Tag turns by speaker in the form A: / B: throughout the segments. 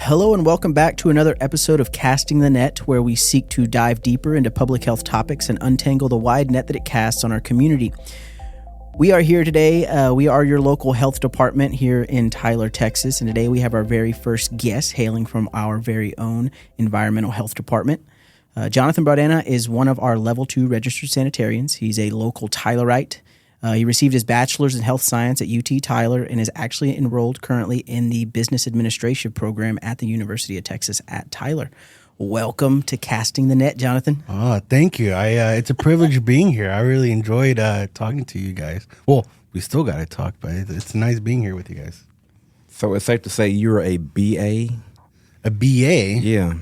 A: Hello and welcome back to another episode of Casting the Net, where we seek to dive deeper into public health topics and untangle the wide net that it casts on our community. We are here today. We are your local health department here in Tyler, Texas, and today we have our very first guest hailing from our very own environmental health department. Jonathan Barena is one of our level 2 registered sanitarians. He's a local Tylerite. He received his bachelor's in health science at UT Tyler and is actually enrolled currently in the business administration program at the University of Texas at Tyler. Welcome to Casting the Net, Jonathan.
B: Oh, thank you. It's a privilege being here. I really enjoyed talking to you guys. Well, we still got to talk, but it's nice being here with you guys.
C: So it's safe to say you're a BA?
B: A BA?
C: Yeah.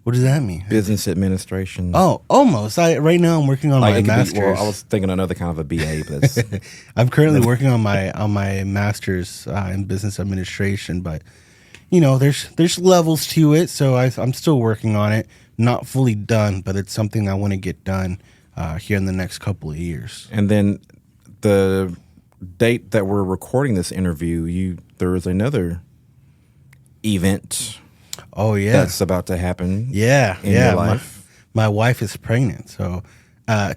B: What does that mean?
C: Business administration.
B: Oh, almost. Right now I'm working on my master's.
C: I was thinking another kind of a BA, but
B: I'm currently working on my master's in business administration, but you know, there's levels to it, so I'm still working on it. Not fully done, but it's something I want to get done here in the next couple of years.
C: And then the date that we're recording this interview, there is another event.
B: Oh yeah,
C: that's about to happen.
B: Yeah,
C: in your life.
B: My wife is pregnant, so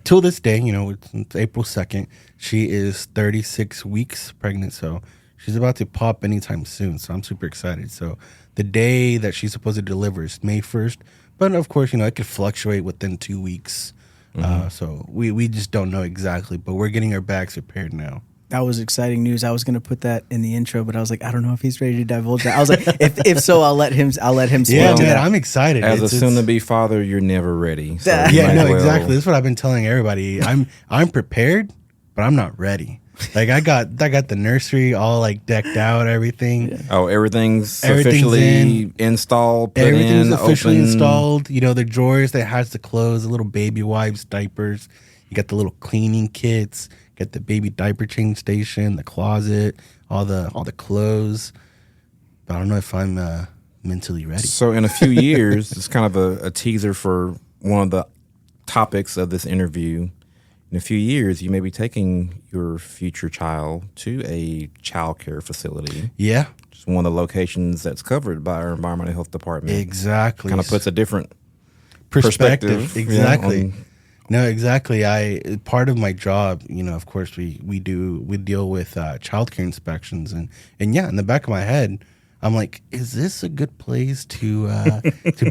B: till this day, you know, it's April 2nd. She is 36 weeks pregnant, so she's about to pop anytime soon. So I'm super excited. So the day that she's supposed to deliver is May 1st, but of course, you know, it could fluctuate within 2 weeks. So we just don't know exactly, but we're getting our bags prepared now.
A: That was exciting news. I was going to put that in the intro, but I was like, I don't know if he's ready to divulge that. I was like, if so, I'll let him speak.
B: Yeah, man, I'm excited.
C: As a soon-to-be father, you're never ready. So
B: exactly. That's what I've been telling everybody. I'm prepared, but I'm not ready. Like I got the nursery all like decked out, everything. Yeah.
C: Oh, everything's officially installed.
B: Everything's officially installed. You know, the drawers that has the clothes, the little baby wipes, diapers. You got the little cleaning kits. Get the baby diaper change station, the closet, all the clothes. But I don't know if I'm mentally ready.
C: So in a few years, it's kind of a teaser for one of the topics of this interview. In a few years, you may be taking your future child to a child care facility.
B: Yeah.
C: Just one of the locations that's covered by our environmental health department.
B: Exactly.
C: Kind of puts a different
B: perspective. Exactly.
C: You know,
B: no, exactly. Part of my job, you know, of course, we deal with childcare inspections, and yeah, in the back of my head, I'm like, is this a good place to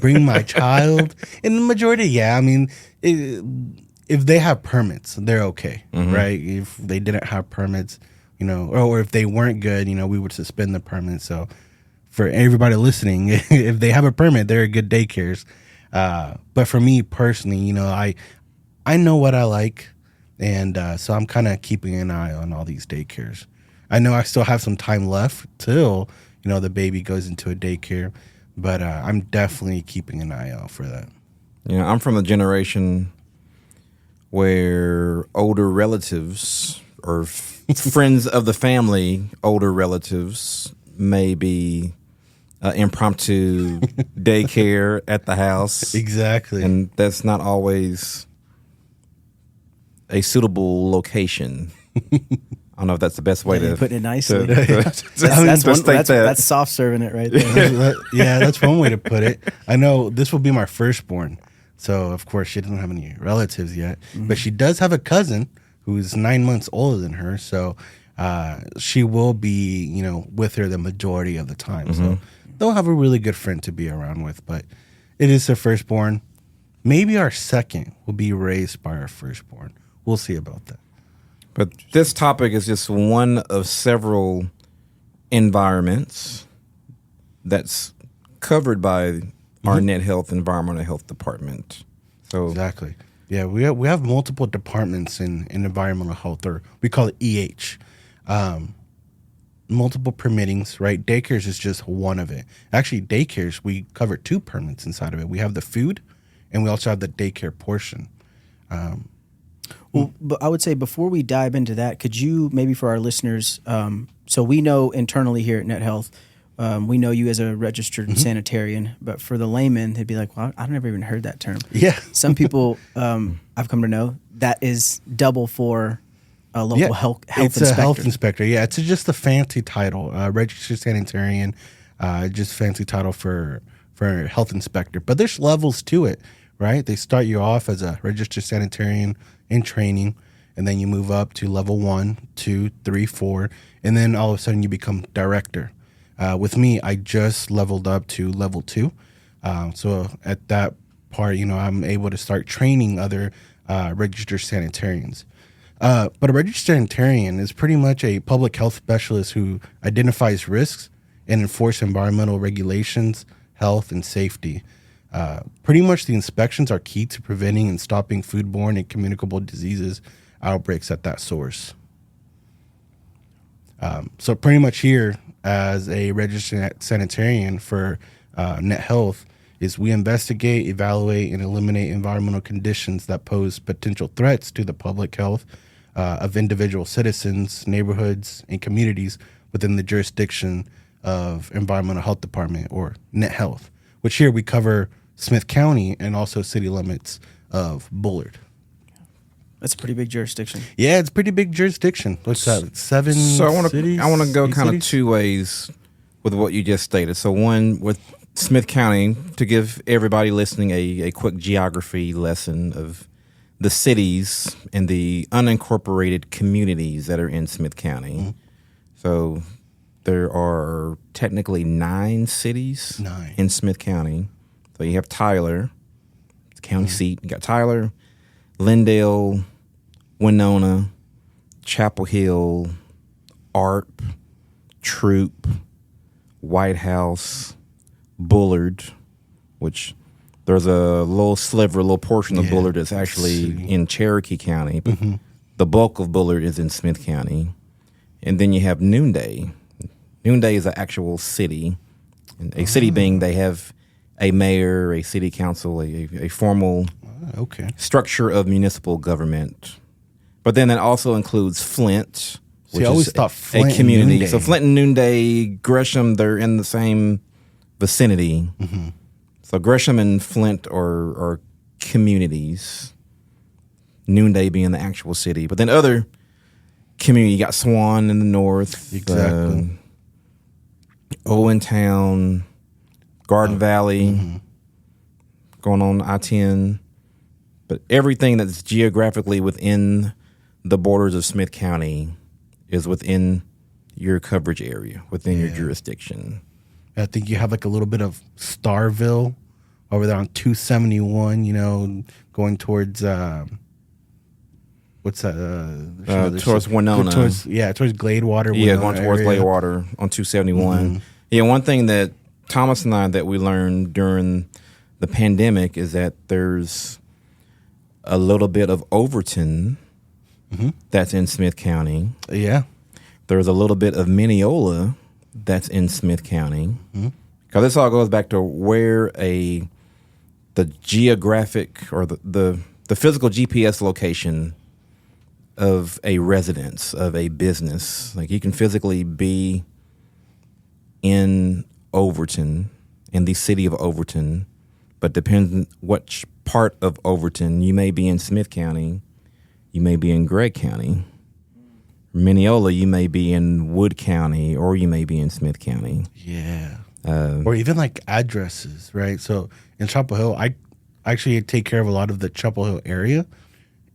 B: bring my child? And the majority, yeah. I mean, if they have permits, they're okay, right? If they didn't have permits, you know, or if they weren't good, you know, we would suspend the permit. So for everybody listening, if they have a permit, they're good daycares. But for me personally, you know, I know what I like, and so I'm kind of keeping an eye on all these daycares. I know I still have some time left till, you know, the baby goes into a daycare, but I'm definitely keeping an eye out for that.
C: You know, I'm from the generation where older relatives or friends of the family, older relatives, may be impromptu daycare at the house.
B: Exactly.
C: And that's not always a suitable location. I don't know if that's the best way to
A: put it nicely.
C: That's
A: soft serving it right there.
B: Yeah, that's one way to put it. I know this will be my firstborn, so of course she doesn't have any relatives yet, but she does have a cousin who's 9 months older than her, so she will be, you know, with her the majority of the time. So they'll have a really good friend to be around with, but it is her firstborn. Maybe our second will be raised by our firstborn. We'll see about that.
C: But this topic is just one of several environments that's covered by our Net Health Environmental Health Department. So
B: exactly. Yeah, we have multiple departments in environmental health, or we call it EH. Multiple permittings, right? Daycares is just one of it. Actually, daycares, we cover 2 permits inside of it. We have the food, and we also have the daycare portion.
A: Well, but I would say before we dive into that, could you maybe for our listeners, so we know internally here at Net Health, we know you as a registered sanitarian, but for the layman, they'd be like, well, I've never even heard that term.
B: Yeah.
A: Some people I've come to know that is double for a local health
B: it's
A: inspector.
B: A health inspector. Yeah, it's just a fancy title, registered sanitarian. Just fancy title for health inspector. But there's levels to it, right? They start you off as a registered sanitarian in training, and then you move up to level 1, 2, 3, 4, and then all of a sudden you become director. With me, I just leveled up to level 2. So at that part, I'm able to start training other registered sanitarians. But a registered sanitarian is pretty much a public health specialist who identifies risks and enforce environmental regulations, health, and safety. Pretty much the inspections are key to preventing and stopping foodborne and communicable diseases outbreaks at that source. So pretty much here as a registered sanitarian for Net Health is we investigate, evaluate, and eliminate environmental conditions that pose potential threats to the public health of individual citizens, neighborhoods, and communities within the jurisdiction of Environmental Health Department, or Net Health, which here we cover Smith County and also city limits of Bullard.
A: That's a pretty big jurisdiction.
B: Yeah, it's a pretty big jurisdiction. What's that? 7
C: So
B: cities?
C: I want to go kind of
B: cities?
C: 2 ways with what you just stated. So one, with Smith County, to give everybody listening a quick geography lesson of the cities and the unincorporated communities that are in Smith County. Mm-hmm. So there are technically 9 cities in Smith County. So you have Tyler, the county seat. You got Tyler, Lindale, Winona, Chapel Hill, Arp, Troop, White House, Bullard, which there's a little sliver, a little portion of Bullard that's actually in Cherokee County. But the bulk of Bullard is in Smith County. And then you have Noonday. Noonday is an actual city. And a city being they have a mayor, a city council, a formal structure of municipal government. But then that also includes Flint, which is
B: Flint
C: a community.
B: And
C: so Flint and Noonday, Gresham, they're in the same vicinity. Mm-hmm. So Gresham and Flint are communities, Noonday being the actual city. But then other community, you got Swan in the north, Owentown, Garden Valley, going on I-10. But everything that's geographically within the borders of Smith County is within your coverage area, within your jurisdiction.
B: I think you have like a little bit of Starville over there on 271, going towards, what's that?
C: Towards Winona.
B: Towards Gladewater.
C: Yeah, going towards Gladewater on 271. Mm-hmm. Yeah, one thing that Thomas and I that we learned during the pandemic is that there's a little bit of Overton that's in Smith County.
B: Yeah.
C: There's a little bit of Mineola that's in Smith County. Because this all goes back to where the geographic or the physical GPS location of a residence, of a business. Like you can physically be in Overton, in the city of Overton, but depending which part of Overton, you may be in Smith County, you may be in Gregg County. Mineola, you may be in Wood County, or you may be in Smith County.
B: Yeah. Or even like addresses, right? So in Chapel Hill, I actually take care of a lot of the Chapel Hill area,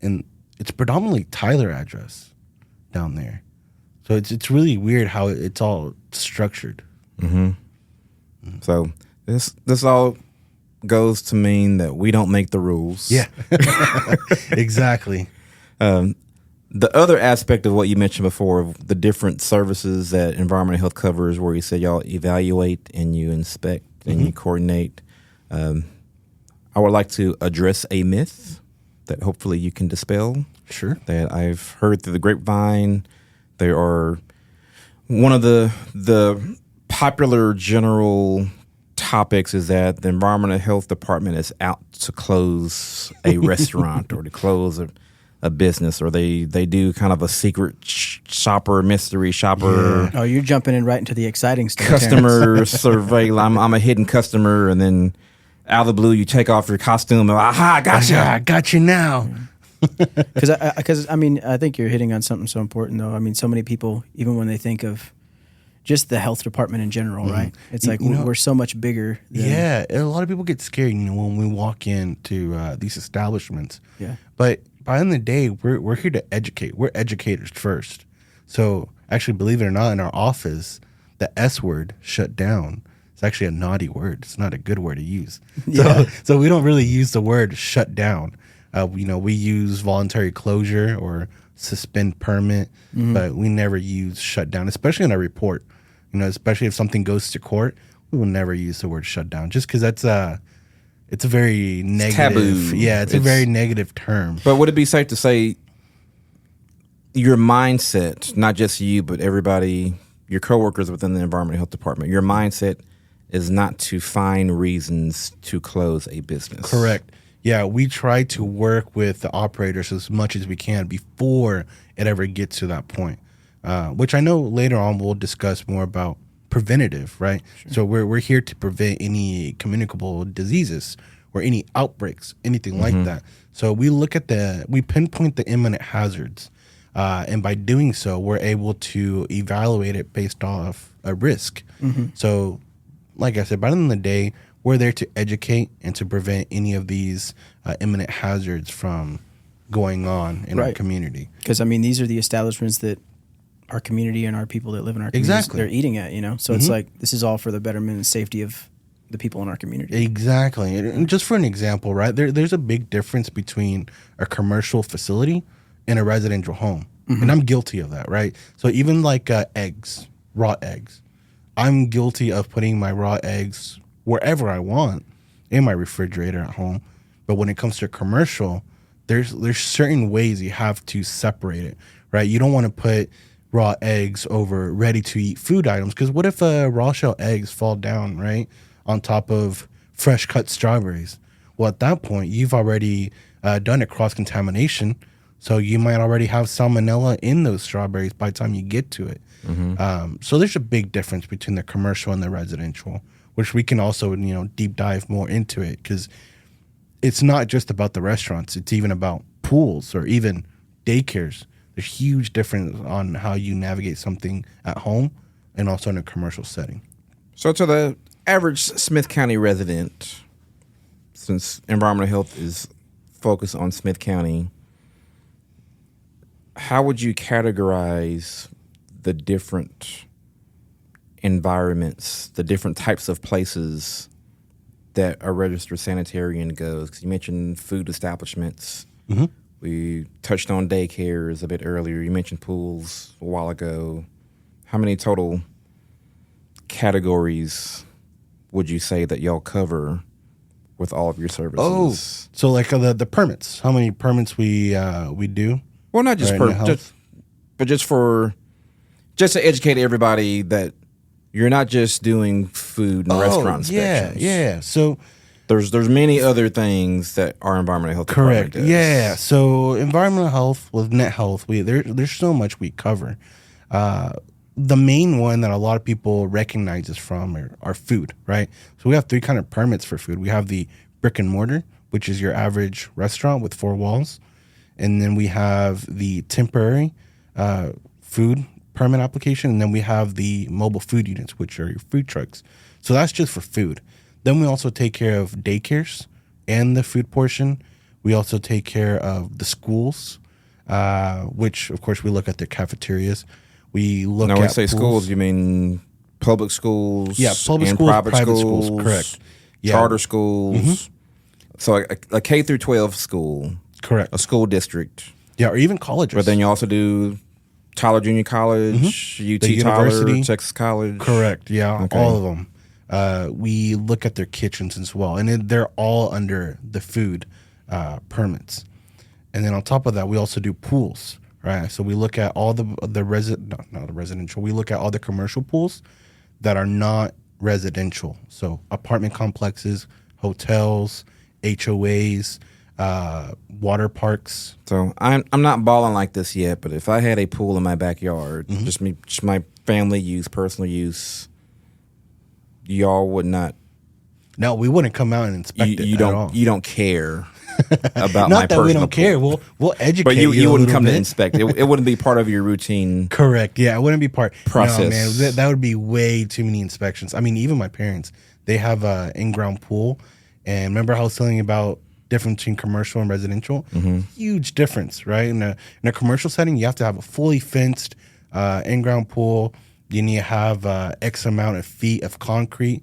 B: and it's predominantly Tyler address down there. So it's really weird how it's all structured.
C: So this all goes to mean that we don't make the rules.
B: Yeah, exactly.
C: The other aspect of what you mentioned before, of the different services that environmental health covers, where you said y'all evaluate and you inspect and you coordinate, I would like to address a myth that hopefully you can dispel.
B: Sure.
C: That I've heard through the grapevine. There are one of the popular general topics is that the Environmental Health Department is out to close a restaurant or to close a business, or they do kind of a secret shopper, mystery shopper.
A: Yeah. Oh, you're jumping in right into the exciting stuff.
C: Customer surveil. I'm a hidden customer, and then out of the blue, you take off your costume. And, aha, gotcha.
B: I got you now.
A: Because I mean, I think you're hitting on something so important, though. I mean, so many people, even when they think of just the health department in general, right? It's like we're so much bigger.
B: Yeah, a lot of people get scared, when we walk into these establishments.
A: Yeah.
B: But by the end of the day, we're here to educate. We're educators first. So actually, believe it or not, in our office, the S word, shut down, it's actually a naughty word. It's not a good word to use. So we don't really use the word shut down. We use voluntary closure or suspend permit, but we never use shut down, especially in a report. Especially if something goes to court, we will never use the word shut down just because it's a very negative.
C: Taboo.
B: Yeah, it's a very negative term.
C: But would it be safe to say your mindset, not just you, but everybody, your coworkers within the environmental health department, your mindset is not to find reasons to close a business?
B: Correct. Yeah, we try to work with the operators as much as we can before it ever gets to that point. Which I know later on we'll discuss more about preventative, right? Sure. So we're here to prevent any communicable diseases or any outbreaks, anything like that. So we pinpoint the imminent hazards, and by doing so, we're able to evaluate it based off a risk. So, like I said, by the end of the day, we're there to educate and to prevent any of these imminent hazards from going on in our community.
A: Because these are the establishments that our community and our people that live in our community, they're eating at, So it's like, this is all for the betterment and safety of the people in our community.
B: Exactly. And just for an example, right, there's a big difference between a commercial facility and a residential home. And I'm guilty of that, right? So even like eggs, raw eggs, I'm guilty of putting my raw eggs wherever I want in my refrigerator at home. But when it comes to commercial, there's certain ways you have to separate it, right? You don't want to put raw eggs over ready-to-eat food items, because what if raw shell eggs fall down, right, on top of fresh cut strawberries? Well, at that point, you've already done a cross-contamination, so you might already have salmonella in those strawberries by the time you get to it. So there's a big difference between the commercial and the residential, which we can also deep dive more into it, because it's not just about the restaurants. It's even about pools or even daycares. There's huge difference on how you navigate something at home and also in a commercial setting.
C: So to the average Smith County resident, since environmental health is focused on Smith County, how would you categorize the different environments, the different types of places that a registered sanitarian goes? Because you mentioned food establishments. We touched on daycares a bit earlier. You mentioned pools a while ago. How many total categories would you say that y'all cover with all of your services?
B: Oh, so like the permits. How many permits we do?
C: Well, not just permits, but just to educate everybody that you're not just doing food and restaurant inspections.
B: Yeah. So
C: there's many other things that our environmental health department does.
B: Yeah. So environmental health with Net Health, there's so much we cover. The main one that a lot of people recognize us from are food, right? So we have 3 kind of permits for food. We have the brick and mortar, which is your average restaurant with 4 walls. And then we have the temporary food permit application. And then we have the mobile food units, which are your food trucks. So that's just for food. Then we also take care of daycares and the food portion. We also take care of the schools, which, of course, we look at the cafeterias. We look at
C: when you say schools, you mean public schools?
B: Yeah, public schools, private schools, correct. Yeah.
C: Charter schools. So a K through 12 school.
B: Correct.
C: A school district.
B: Yeah, or even colleges.
C: But then you also do Tyler Junior College, UT Tyler, Texas College.
B: Correct, yeah, all of them. We look at their kitchens as well, and they're all under the food permits. And then on top of that, we also do pools, right? So we look at all not the residential. We look at all the commercial pools that are not residential. So apartment complexes, hotels, HOAs, water parks.
C: So I'm not balling like this yet, but if I had a pool in my backyard, just my family use, personal use, y'all would not.
B: No, we wouldn't come out and inspect it at all.
C: You don't care. about
B: Not
C: my
B: that we
C: personal
B: don't care.
C: pool.
B: We'll educate
C: But
B: you.
C: you
B: a
C: wouldn't
B: little
C: come to
B: bit.
C: inspect. It wouldn't be part of your routine.
B: Correct. Yeah, it wouldn't be part
C: Process.
B: No, man, that would be way too many inspections. I mean, even my parents, they have a in-ground pool, and remember how I was telling you about difference between commercial and residential? Huge difference, right? In a commercial setting, you have to have a fully fenced in-ground pool. You need to have X amount of feet of concrete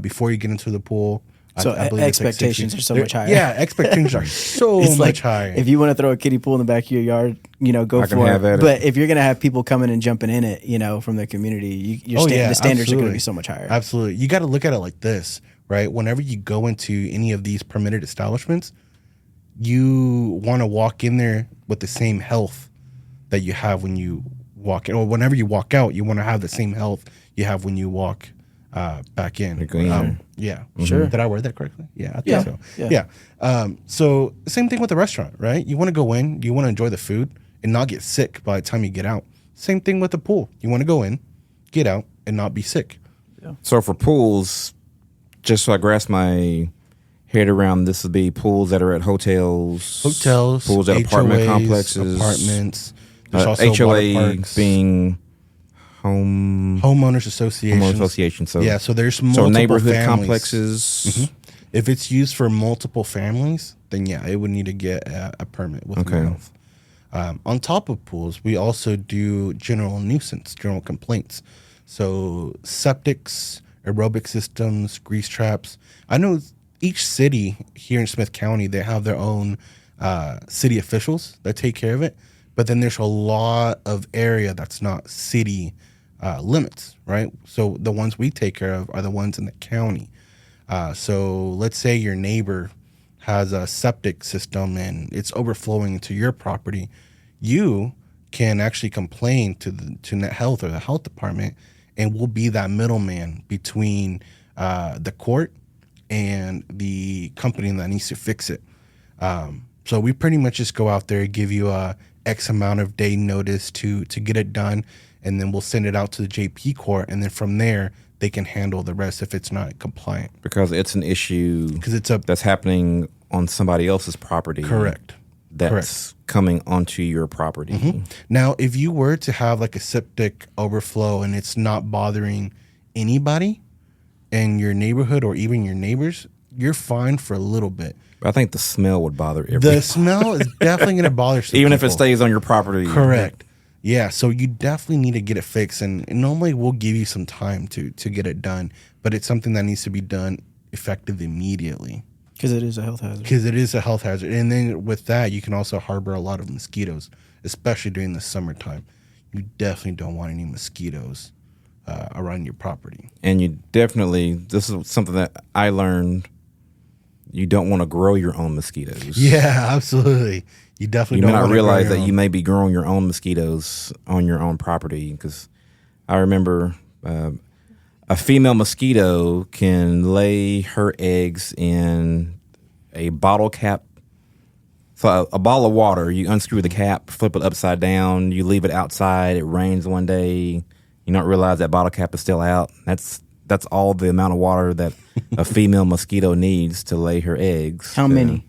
B: before you get into the pool.
A: So
B: I believe it's like
A: expectations
B: 60.
A: are so much higher.
B: Yeah, expectations are so
A: It's
B: much
A: like
B: higher.
A: if you want to throw a kiddie pool in the back of your yard, go
C: I can
A: for
C: have
A: it.
C: at it.
A: But if you're gonna have people coming and jumping in it, from the community, the standards are gonna be so much higher.
B: Absolutely. You got to look at it like this, right? Whenever you go into any of these permitted establishments, you want to walk in there with the same health that you have when you walk in, or whenever you walk out, you want to have the same health you have when you walk back in. Yeah.
A: Sure.
B: Did I word that correctly? Yeah, I think
A: Yeah.
B: so.
A: Yeah.
B: Yeah. So same thing with the restaurant, right? You want to go in, you want to enjoy the food and not get sick by the time you get out. Same thing with the pool. You want to go in, get out, and not be sick.
C: So for pools, just so I grasp my head around, this would be pools that are at hotels, pools at apartment
B: HOAs,
C: complexes,
B: apartments. There's also water
C: HOA
B: parks,
C: being homeowners
B: association.
C: So
B: Yeah, so there's multiple
C: neighborhood
B: families.
C: complexes.
B: If it's used for multiple families, then yeah, it would need to get a permit with
C: Okay.
B: health. On top of pools, we also do general nuisance, general complaints. So septics, aerobic systems, grease traps. I know each city here in Smith County, they have their own city officials that take care of it. But then there's a lot of area that's not city limits, right? So the ones we take care of are the ones in the county. So let's say your neighbor has a septic system and it's overflowing into your property. You can actually complain to Net Health or the health department, and we'll be that middleman between the court and the company that needs to fix it. So we pretty much just go out there, give you a X amount of day notice to get it done, and then we'll send it out to the JP court, and then from there they can handle the rest if it's not compliant.
C: Because it's an issue
B: Because
C: that's happening on somebody else's property.
B: Correct.
C: That's coming onto your property.
B: Now, if you were to have like a septic overflow and it's not bothering anybody in your neighborhood or even your neighbors, you're fine for a little bit.
C: I think the smell would bother everybody.
B: The smell is definitely going to bother some
C: Even if it
B: people.
C: stays on your property.
B: Correct. Yeah, so you definitely need to get it fixed, and normally we'll give you some time to get it done, but it's something that needs to be done effective immediately.
A: Because it is a health hazard.
B: Because it is a health hazard. And then with that, you can also harbor a lot of mosquitoes, especially during the summertime. You definitely don't want any mosquitoes around your property.
C: And you definitely, this is something that I learned, you don't want to grow your own mosquitoes.
B: Yeah, absolutely. You definitely
C: You
B: don't
C: may not
B: want to
C: realize
B: grow
C: that
B: your
C: you
B: own.
C: may be growing your own mosquitoes on your own property. Because I remember a female mosquito can lay her eggs in a bottle cap. So a bottle of water, you unscrew the cap, flip it upside down, you leave it outside, it rains one day, you don't realize that bottle cap is still out. That's all the amount of water that a female mosquito needs to lay her eggs.
A: How many?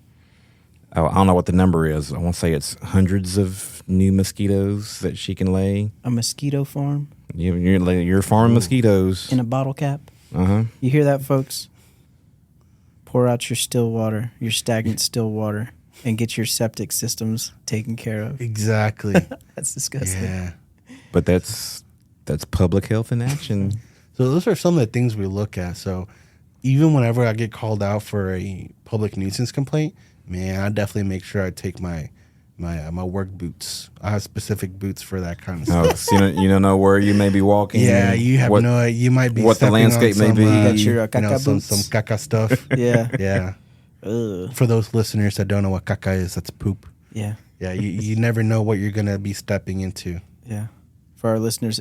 C: I don't know what the number is. I want to say it's hundreds of new mosquitoes that she can lay.
A: A mosquito farm
C: You're farming mosquitoes.
A: in a bottle cap.
C: Uh-huh.
A: You hear that, folks? Pour out your still water, your stagnant still water, and get your septic systems taken care of.
B: Exactly.
A: That's disgusting.
B: Yeah.
C: But that's public health in action.
B: So those are some of the things we look at. So even whenever I get called out for a public nuisance complaint, man, I definitely make sure I take my work boots. I have specific boots for that kind of stuff.
C: Oh, so you don't know where you may be walking.
B: Yeah, you have no idea. You might be
C: what the
B: stepping
C: landscape
B: on
C: may
B: some,
C: be.
A: Got your caca
B: some
A: boots.
B: caca stuff.
A: Yeah.
B: Yeah.
A: Ugh.
B: For those listeners that don't know what caca is, that's poop.
A: Yeah.
B: Yeah, you never know what you're gonna be stepping into.
A: Yeah. For our listeners,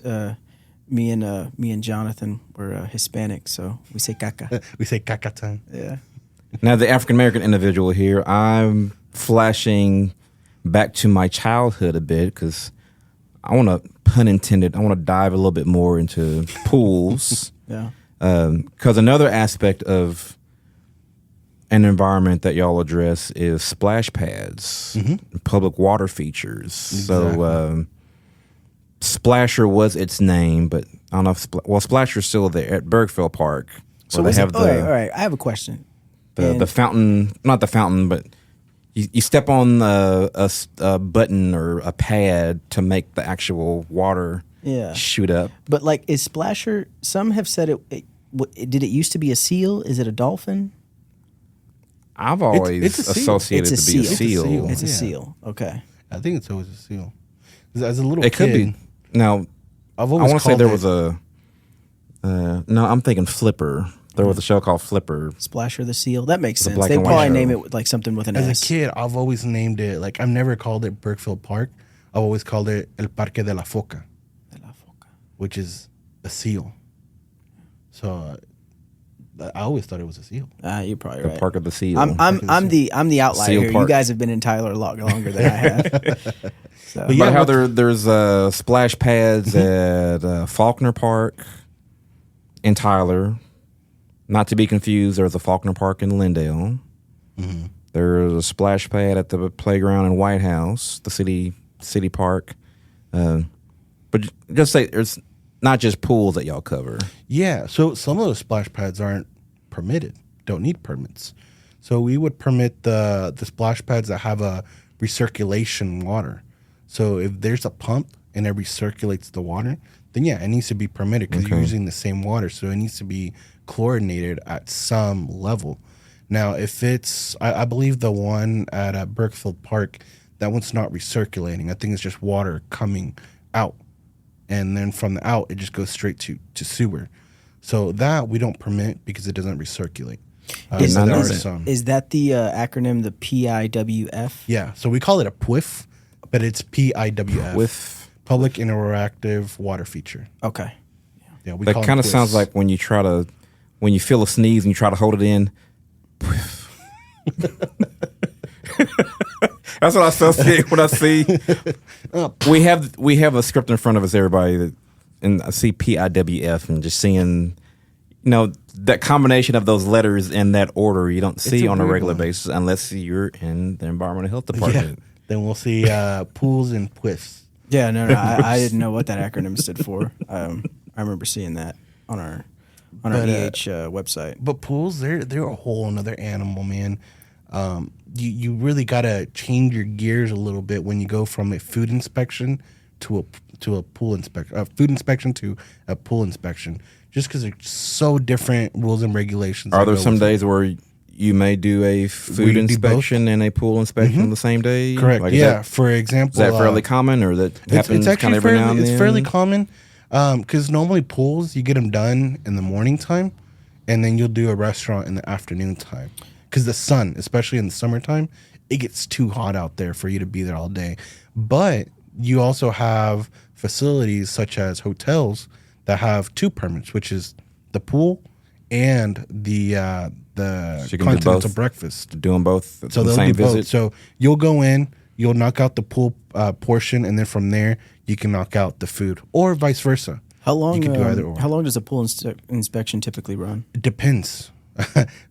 A: me and Jonathan were Hispanic, so we say caca.
B: We say caca time.
A: Yeah.
C: Now, the African American individual here, I'm flashing back to my childhood a bit because I want to, pun intended, I want to dive a little bit more into pools.
A: Yeah.
C: Because another aspect of an environment that y'all address is splash pads, public water features.
B: Exactly.
C: So Splasher was its name, but I don't know if Splasher's still there at Bergfield Park.
A: So
C: where they have
A: all right. I have a question.
C: the fountain, not the fountain, but you step on a button or a pad to make the actual water shoot up.
A: But like, is Splasher? Some have said did it used to be a seal? Is it a dolphin?
C: I've always
B: it's a seal.
C: associated
A: It's
C: to be a
A: a seal.
C: seal.
A: It's a
B: Yeah.
A: seal. Okay.
B: I think it's always a seal. As a little
C: It
B: kid,
C: could be. Now,
B: I've
C: I
B: always
C: want to say
B: called
C: there
B: it-
C: was a. No, I'm thinking Flipper. There was a show called Flipper.
A: Splasher the seal. That makes sense.
C: black
A: They
C: and white
A: probably
C: show.
A: name it with like something with an
B: As
A: S.
B: a kid, I've always named it, like, I've never called it Bergfield Park. I've always called it El Parque de la Foca, which is a seal. So I always thought it was a seal.
A: You're probably
C: The
A: right.
C: Park of the Seal.
A: I'm the outlier
C: Seal
A: here. You
C: Park.
A: guys have been in Tyler a lot longer than I have. So.
B: But yeah,
C: But how there's splash pads at Faulkner Park in Tyler. Not to be confused, there's a Faulkner Park in Lindale. There's a splash pad at the playground in White House, the city park. But just say there's not just pools that y'all cover.
B: Yeah, so some of those splash pads aren't permitted, don't need permits. So we would permit the splash pads that have a recirculation water. So if there's a pump and it recirculates the water, then yeah, it needs to be permitted because you're using the same water. So it needs to be chlorinated at some level. Now, if it's, I believe the one at Bergfield Park, that one's not recirculating. I think it's just water coming out. And then from the out, it just goes straight to sewer. So that we don't permit because it doesn't recirculate.
A: Is
B: so there are
C: that-
B: some.
A: Is that the acronym, the PIWF?
B: Yeah, so we call it a PWIF, but it's PIWF.
C: With
B: Public Interactive Water Feature.
A: Okay.
B: Yeah, we
C: that
B: call it
C: kind of
B: PWIFs.
C: sounds like when you feel a sneeze and you try to hold it in. That's what I associate when I see. We have a script in front of us, everybody, and I see PIWF and just seeing, that combination of those letters in that order you don't see
B: a
C: on a
B: weird
C: regular
B: one.
C: basis unless you're in the Environmental Health
B: Yeah,
C: Department.
B: then we'll see pools and PWIFs.
A: Yeah, no, I didn't know what that acronym stood for. I remember seeing that on our EH website.
B: But pools, they're a whole another animal, man. You really gotta change your gears a little bit when you go from a food inspection to a pool inspection, food inspection to a pool inspection, just because they're so different rules and regulations.
C: Are
B: that
C: there
B: go
C: some
B: with it.
C: days where you may do a
B: We
C: food
B: do both.
C: inspection and a pool inspection the same day?
B: Correct.
C: Like,
B: yeah.
C: Is
B: For example,
C: that fairly common, or that happens
B: it's
C: kind
B: actually
C: of every now and then?
B: it's fairly common because normally pools you get them done in the morning time, and then you'll do a restaurant in the afternoon time because the sun, especially in the summertime, it gets too hot out there for you to be there all day. But you also have facilities such as hotels that have two permits, which is the pool and the
C: So you can do
B: continental
C: both?
B: breakfast.
C: Doing both
B: So
C: the
B: they'll
C: same
B: do both.
C: visit?
B: So you'll go in, you'll knock out the pool portion, and then from there you can knock out the food, or vice versa.
A: How long?
B: You can do either or.
A: How long does a pool inspection typically run?
B: It depends.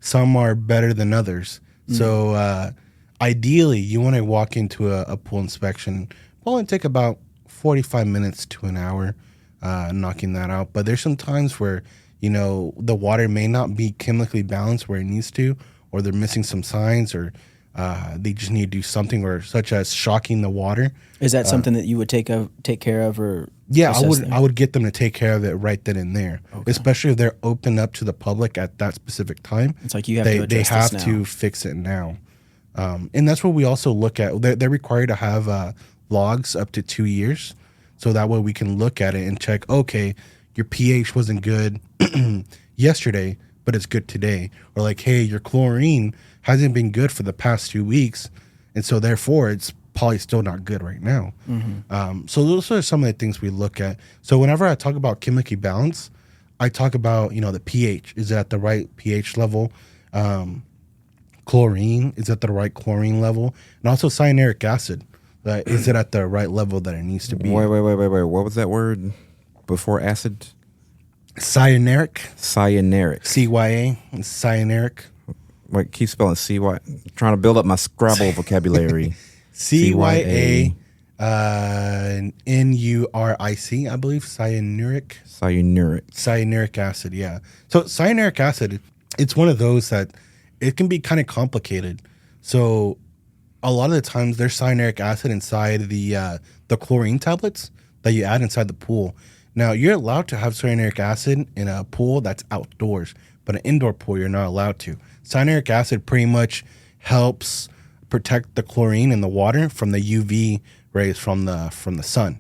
B: Some are better than others. So ideally, you want to walk into a pool inspection. It'll only take about 45 minutes to an hour knocking that out. But there's some times where the water may not be chemically balanced where it needs to, or they're missing some signs, or they just need to do something, or such as shocking the water.
A: Is that something that you would take care of, or
B: Yeah,
A: assess there?
B: I would get them to take care of it right then and there, especially if they're open up to the public at that specific time.
A: It's like you have
B: they
A: to address
B: have
A: this
B: to
A: now.
B: fix it now, and that's what we also look at. They're required to have logs up to 2 years, so that way we can look at it and check. Okay, your pH wasn't good yesterday, but it's good today, or like, hey, your chlorine hasn't been good for the past 2 weeks, and so therefore it's probably still not good right now. So those are some of the things we look at. So whenever I talk about chemically balance, I talk about the pH. Is it at the right pH level? Chlorine, is at the right chlorine level? And also cyanuric acid. Is it at the right level that it needs to be?
C: Wait. What was that word before acid?
B: Cyanuric,
C: Cyanuric.
B: CYA, cyanuric.
C: Wait, keep spelling trying to build up my Scrabble vocabulary.
B: CYA NURIC, I believe. Cyanuric acid, yeah. So cyanuric acid, it's one of those that it can be kind of complicated. So a lot of the times there's cyanuric acid inside the chlorine tablets that you add inside the pool. Now, you're allowed to have cyanuric acid in a pool that's outdoors, but an indoor pool, you're not allowed to. Cyanuric acid pretty much helps protect the chlorine in the water from the UV rays from the sun.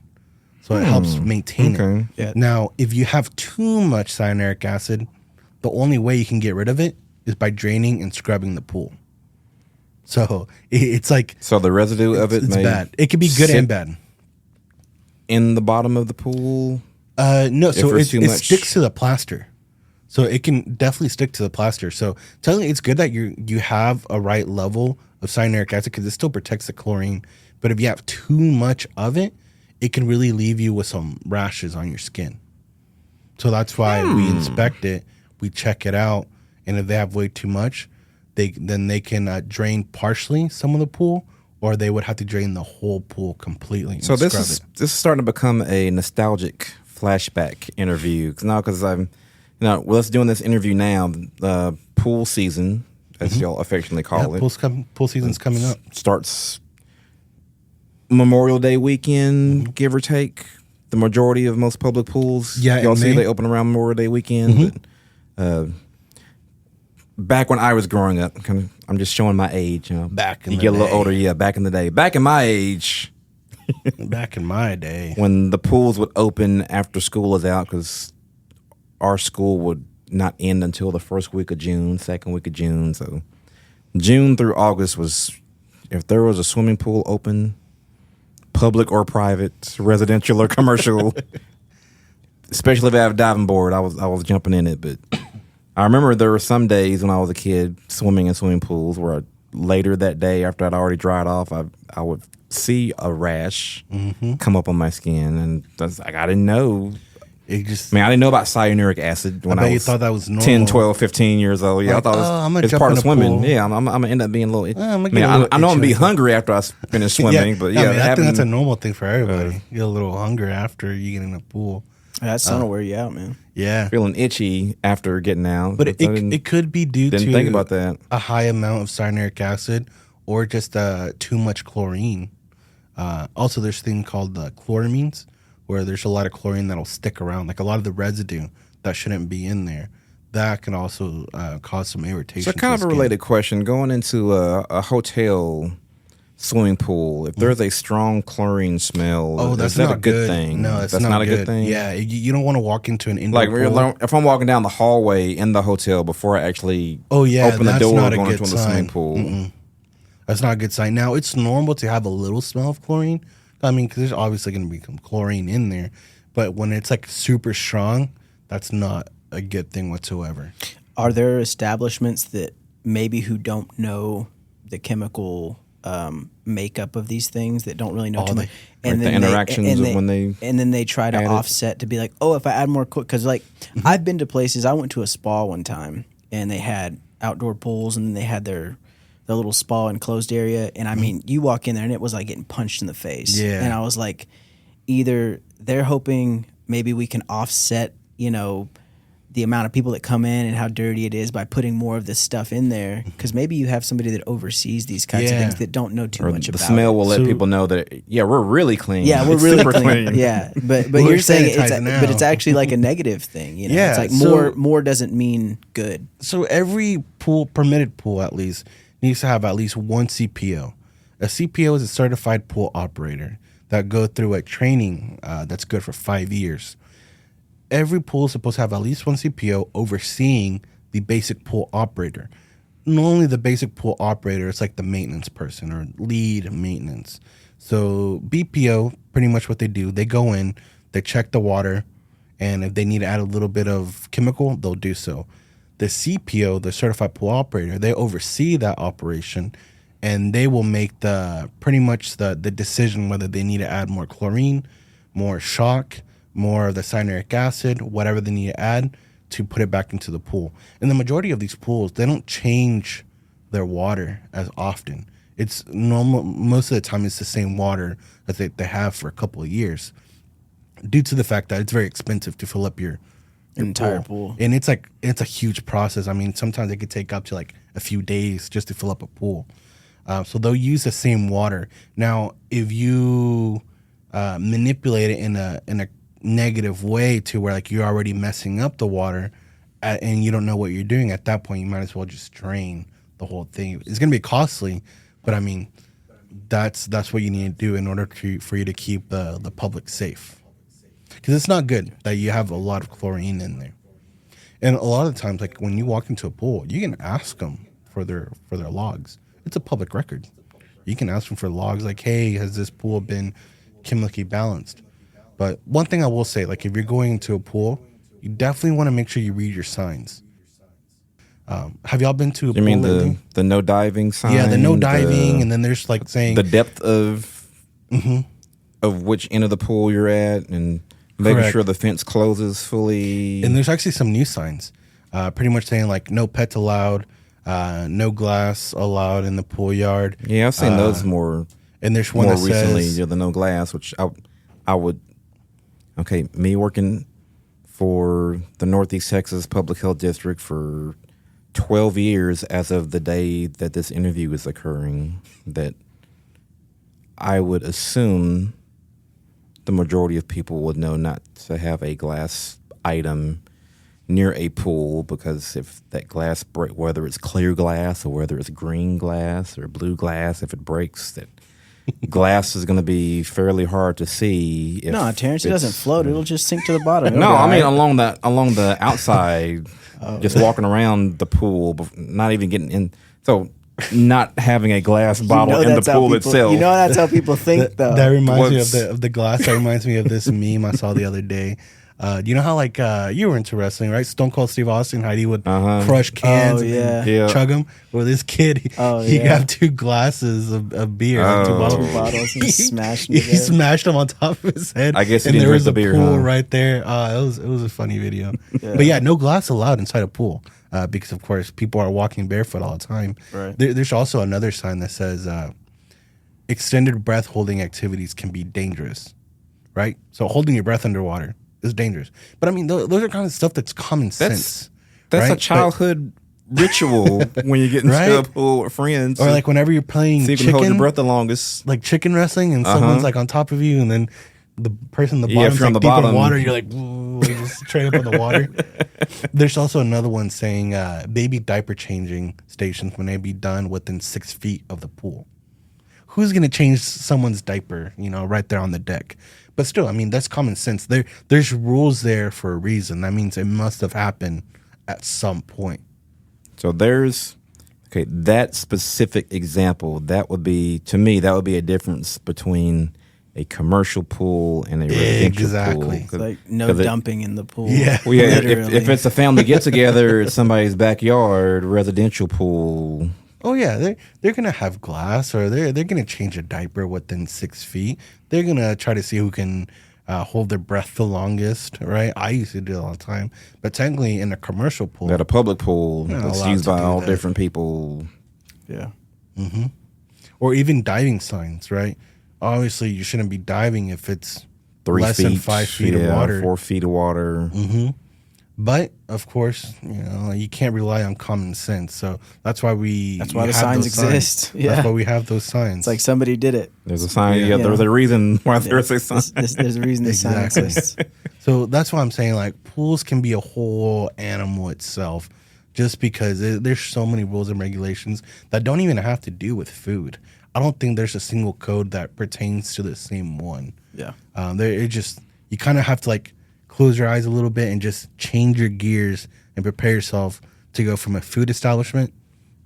B: So it helps maintain it.
A: Yeah.
B: Now, if you have too much cyanuric acid, the only way you can get rid of it is by draining and scrubbing the pool. So it's like...
C: So the residue of it
B: it's
C: may
B: bad. It can be good and bad.
C: In the bottom of the pool?
B: No, so it
C: too much...
B: sticks to the plaster. So it can definitely stick to the plaster. So telling it's good that you have a right level of cyanuric acid because it still protects the chlorine. But if you have too much of it, it can really leave you with some rashes on your skin. So that's why we inspect it, we check it out, and if they have way too much, they can drain partially some of the pool, or they would have to drain the whole pool completely.
C: So this is starting to become a nostalgic flashback interview. Because I'm, let's doing this interview now. Pool season, as y'all affectionately call it.
B: Pool season's coming up.
C: Starts Memorial Day weekend, give or take. The majority of most public pools, y'all see they open around Memorial Day weekend. But, back when I was growing up, I'm just showing my age.
B: Back in
C: you
B: the
C: get a
B: day.
C: little older, yeah. Back in the day, back in my age,
B: Back in my day,
C: when the pools would open after school is out, because our school would not end until the first week of June, second week of June. So June through August was, if there was a swimming pool open, public or private, residential or commercial, especially if I have a diving board, I was jumping in it. But I remember there were some days when I was a kid swimming in swimming pools where later that day, after I'd already dried off, I would see a rash come up on my skin, and that's like, I didn't know. I didn't know about cyanuric acid when I was
B: thought that was normal.
C: 10, 12, 15 years old. Yeah,
B: Like,
C: I thought it's part of swimming. Yeah, I'm gonna end up being a little. I know I'm gonna be hungry after I finish swimming, but yeah,
B: I think that's a normal thing for everybody. You get a little hunger after you get in the pool.
A: That sun will wear you out, man.
B: Yeah,
C: feeling itchy after getting out.
B: But it could be due to
C: think about that.
B: A high amount of cyanuric acid or just too much chlorine. Also, there's a thing called chloramines, where there's a lot of chlorine that'll stick around, like a lot of the residue that shouldn't be in there. That can also cause some irritation.
C: So kind of a related question, going into a hotel swimming pool, if there's a strong chlorine smell,
B: that's
C: is that
B: not
C: a good thing?
B: No, that's
C: not a good thing?
B: Yeah, you don't want to walk into an indoor pool.
C: If I'm walking down the hallway in the hotel before I actually open the door going into the swimming pool.
B: Mm-mm. That's not a good sign. Now, it's normal to have a little smell of chlorine. I mean, because there's obviously going to be some chlorine in there. But when it's like super strong, that's not a good thing whatsoever.
A: Are there establishments that maybe who don't know the chemical makeup of these things, that don't really know too much,
C: and then the interactions when
A: they try to offset to be like, oh, if I add more, because like I've been to places. I went to a spa one time and they had outdoor pools and they had their little spa enclosed area, and I mean, you walk in there and it was like getting punched in the face.
B: Yeah,
A: and I was like, either they're hoping maybe we can offset, the amount of people that come in and how dirty it is by putting more of this stuff in there, because maybe you have somebody that oversees these kinds of things that don't know too much about it.
C: The smell will let people know that we're really clean.
A: Yeah, we're really clean. Yeah, but you're saying it's actually like a negative thing.
B: Yeah,
A: it's like more doesn't mean good.
B: So every permitted pool at least needs to have at least one CPO. A CPO is a certified pool operator that go through a training that's good for 5 years. Every pool is supposed to have at least one CPO overseeing the basic pool operator. Not only the basic pool operator, it's like the maintenance person or lead maintenance. So BPO, pretty much what they do, they go in, they check the water, and if they need to add a little bit of chemical, they'll do so. The CPO, the certified pool operator, they oversee that operation, and they will make the decision whether they need to add more chlorine, more shock, more of the cyanuric acid, whatever they need to add to put it back into the pool. And the majority of these pools, they don't change their water as often. It's normal. Most of the time, it's the same water that they have for a couple of years, due to the fact that it's very expensive to fill up your
A: entire pool.
B: And it's a huge process. I mean, sometimes it could take up to like a few days just to fill up a pool. So they'll use the same water. Now, if you manipulate it in a negative way to where like you're already messing up the water, and you don't know what you're doing, at that point, you might as well just drain the whole thing. It's gonna be costly, but I mean, that's what you need to do in order for you to keep the public safe. Because it's not good that you have a lot of chlorine in there. And a lot of the times, like when you walk into a pool, you can ask them for their logs. It's a public record. You can ask them for logs like, hey, has this pool been chemically balanced? But one thing I will say, like if you're going into a pool, you definitely want to make sure you read your signs. Have y'all been to a pool
C: mean
B: lately?
C: the no diving sign?
B: Yeah, the no diving, and then there's like saying
C: the depth of which end of the pool you're at, and making
B: Correct.
C: sure the fence closes fully.
B: And there's actually some new signs, pretty much saying like no pets allowed, no glass allowed in the pool yard.
C: Yeah, I've seen those more.
B: And there's one
C: more
B: that
C: recently,
B: says
C: the no glass, which I would. Okay, me working for the Northeast Texas Public Health District for 12 years as of the day that this interview is occurring, that I would assume the majority of people would know not to have a glass item near a pool, because if that glass break, whether it's clear glass or whether it's green glass or blue glass, if it breaks, that glass is going to be fairly hard to see. If
A: No, Terrence, it doesn't float. It'll just sink to the bottom.
C: No, I mean
A: Okay.
C: along the outside, just walking around the pool, not even getting in. So not having a glass bottle in the
A: that's how
C: pool
A: people-
C: itself.
A: You know that's how people think, though.
B: that reminds
C: What's-
B: me of the glass. That reminds me of this meme I saw the other day. You know how like you were into wrestling, right? Stone Cold Steve Austin, how he would crush cans
A: Oh,
B: and
A: yeah.
C: Yeah.
B: chug them. Well, this kid, he
A: yeah.
B: got 2 glasses of beer, like 2
C: Oh.
B: bottles.
A: 2 bottles and smashed them
B: He
A: together.
B: smashed them on top of his head.
C: I guess he
B: and
C: didn't
B: there
C: drink
B: was
C: the
B: a
C: beer,
B: pool
C: huh?
B: right there. It was a funny video. But yeah, no glass allowed inside a pool because of course people are walking barefoot all the time.
A: Right.
B: There's also another sign that says extended breath holding activities can be dangerous. Right, so holding your breath underwater is dangerous. But I mean, those are kind of stuff that's common sense.
C: That's
B: right?
C: a childhood ritual when you get into
B: Right?
C: a pool with friends.
B: Or like whenever you're playing
C: so you can hold your
B: chicken,
C: breath the longest.
B: like chicken wrestling, and someone's like on top of you, and then the person at the
C: Yeah, if
B: bottom's
C: you're on
B: like
C: the
B: deep in
C: bottom.
B: water, you're like, ooh, you're just straight up in the water. There's also another one saying baby diaper changing stations when they be done within 6 feet of the pool. Who's gonna change someone's diaper, right there on the deck? But still, I mean, that's common sense. There's rules there for a reason. That means it must have happened at some point.
C: So there's that specific example. That would be, to me, that would be a difference between a commercial pool and a residential
B: Exactly.
C: pool.
A: It's like no
C: 'cause
A: dumping in the pool.
B: Yeah.
C: Well, yeah,
A: Literally.
C: if it's a family get together at somebody's backyard, residential pool.
B: Oh yeah, they're gonna have glass, or they're gonna change a diaper within 6 feet. They're gonna try to see who can hold their breath the longest, right? I used to do it all the time, but technically in a commercial pool,
C: At a public pool
B: You're not
C: that's
B: allowed
C: used
B: to
C: by
B: do
C: all
B: that.
C: different people.
A: Yeah.
B: or even diving signs, right? Obviously, you shouldn't be diving if it's
C: 3
B: less
C: feet,
B: than 5 feet of water.
C: 4 feet of water.
B: But of course, you can't rely on common sense. So that's why
A: the
B: have
A: signs
B: those
A: exist. Yeah.
B: That's why we have those signs.
A: It's like somebody did it.
C: There's a sign.
B: Yeah.
C: Yeah, there's a reason why there's a sign.
A: There's a reason this sign
B: Exactly.
A: exists.
B: So that's why I'm saying like pools can be a whole animal itself, just because there's so many rules and regulations that don't even have to do with food. I don't think there's a single code that pertains to the same one.
A: Yeah.
B: You kind of have to like close your eyes a little bit and just change your gears and prepare yourself to go from a food establishment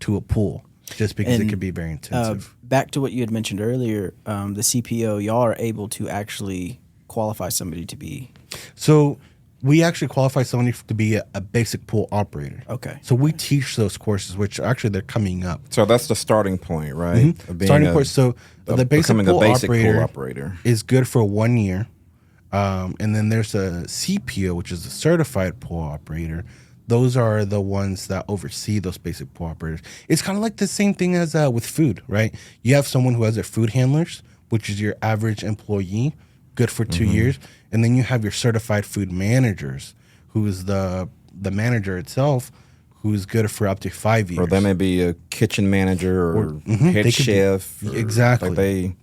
B: to a pool, just because it
A: And,
B: could be very intensive.
A: Back to what you had mentioned earlier, the CPO, y'all are able to actually qualify somebody to be.
B: So we actually qualify somebody to be a basic pool operator.
A: Okay.
B: So we teach those courses, which actually they're coming up.
C: So that's the starting point, right? Of being
B: Starting
C: a-
B: point. So
C: of
B: the basic
C: becoming
B: pool,
C: a basic
B: operator
C: pool operator.
B: is good for 1 year. And then there's a CPO, which is a certified pool operator. those are the ones that oversee those basic pool operators. It's kind of like the same thing as with food, right? You have someone who has their food handlers, which is your average employee, good for 2 years. And then you have your certified food managers, who is the manager itself, who's good for up to 5 years.
C: Or they may be a kitchen manager or head chef.
B: Exactly.
C: Like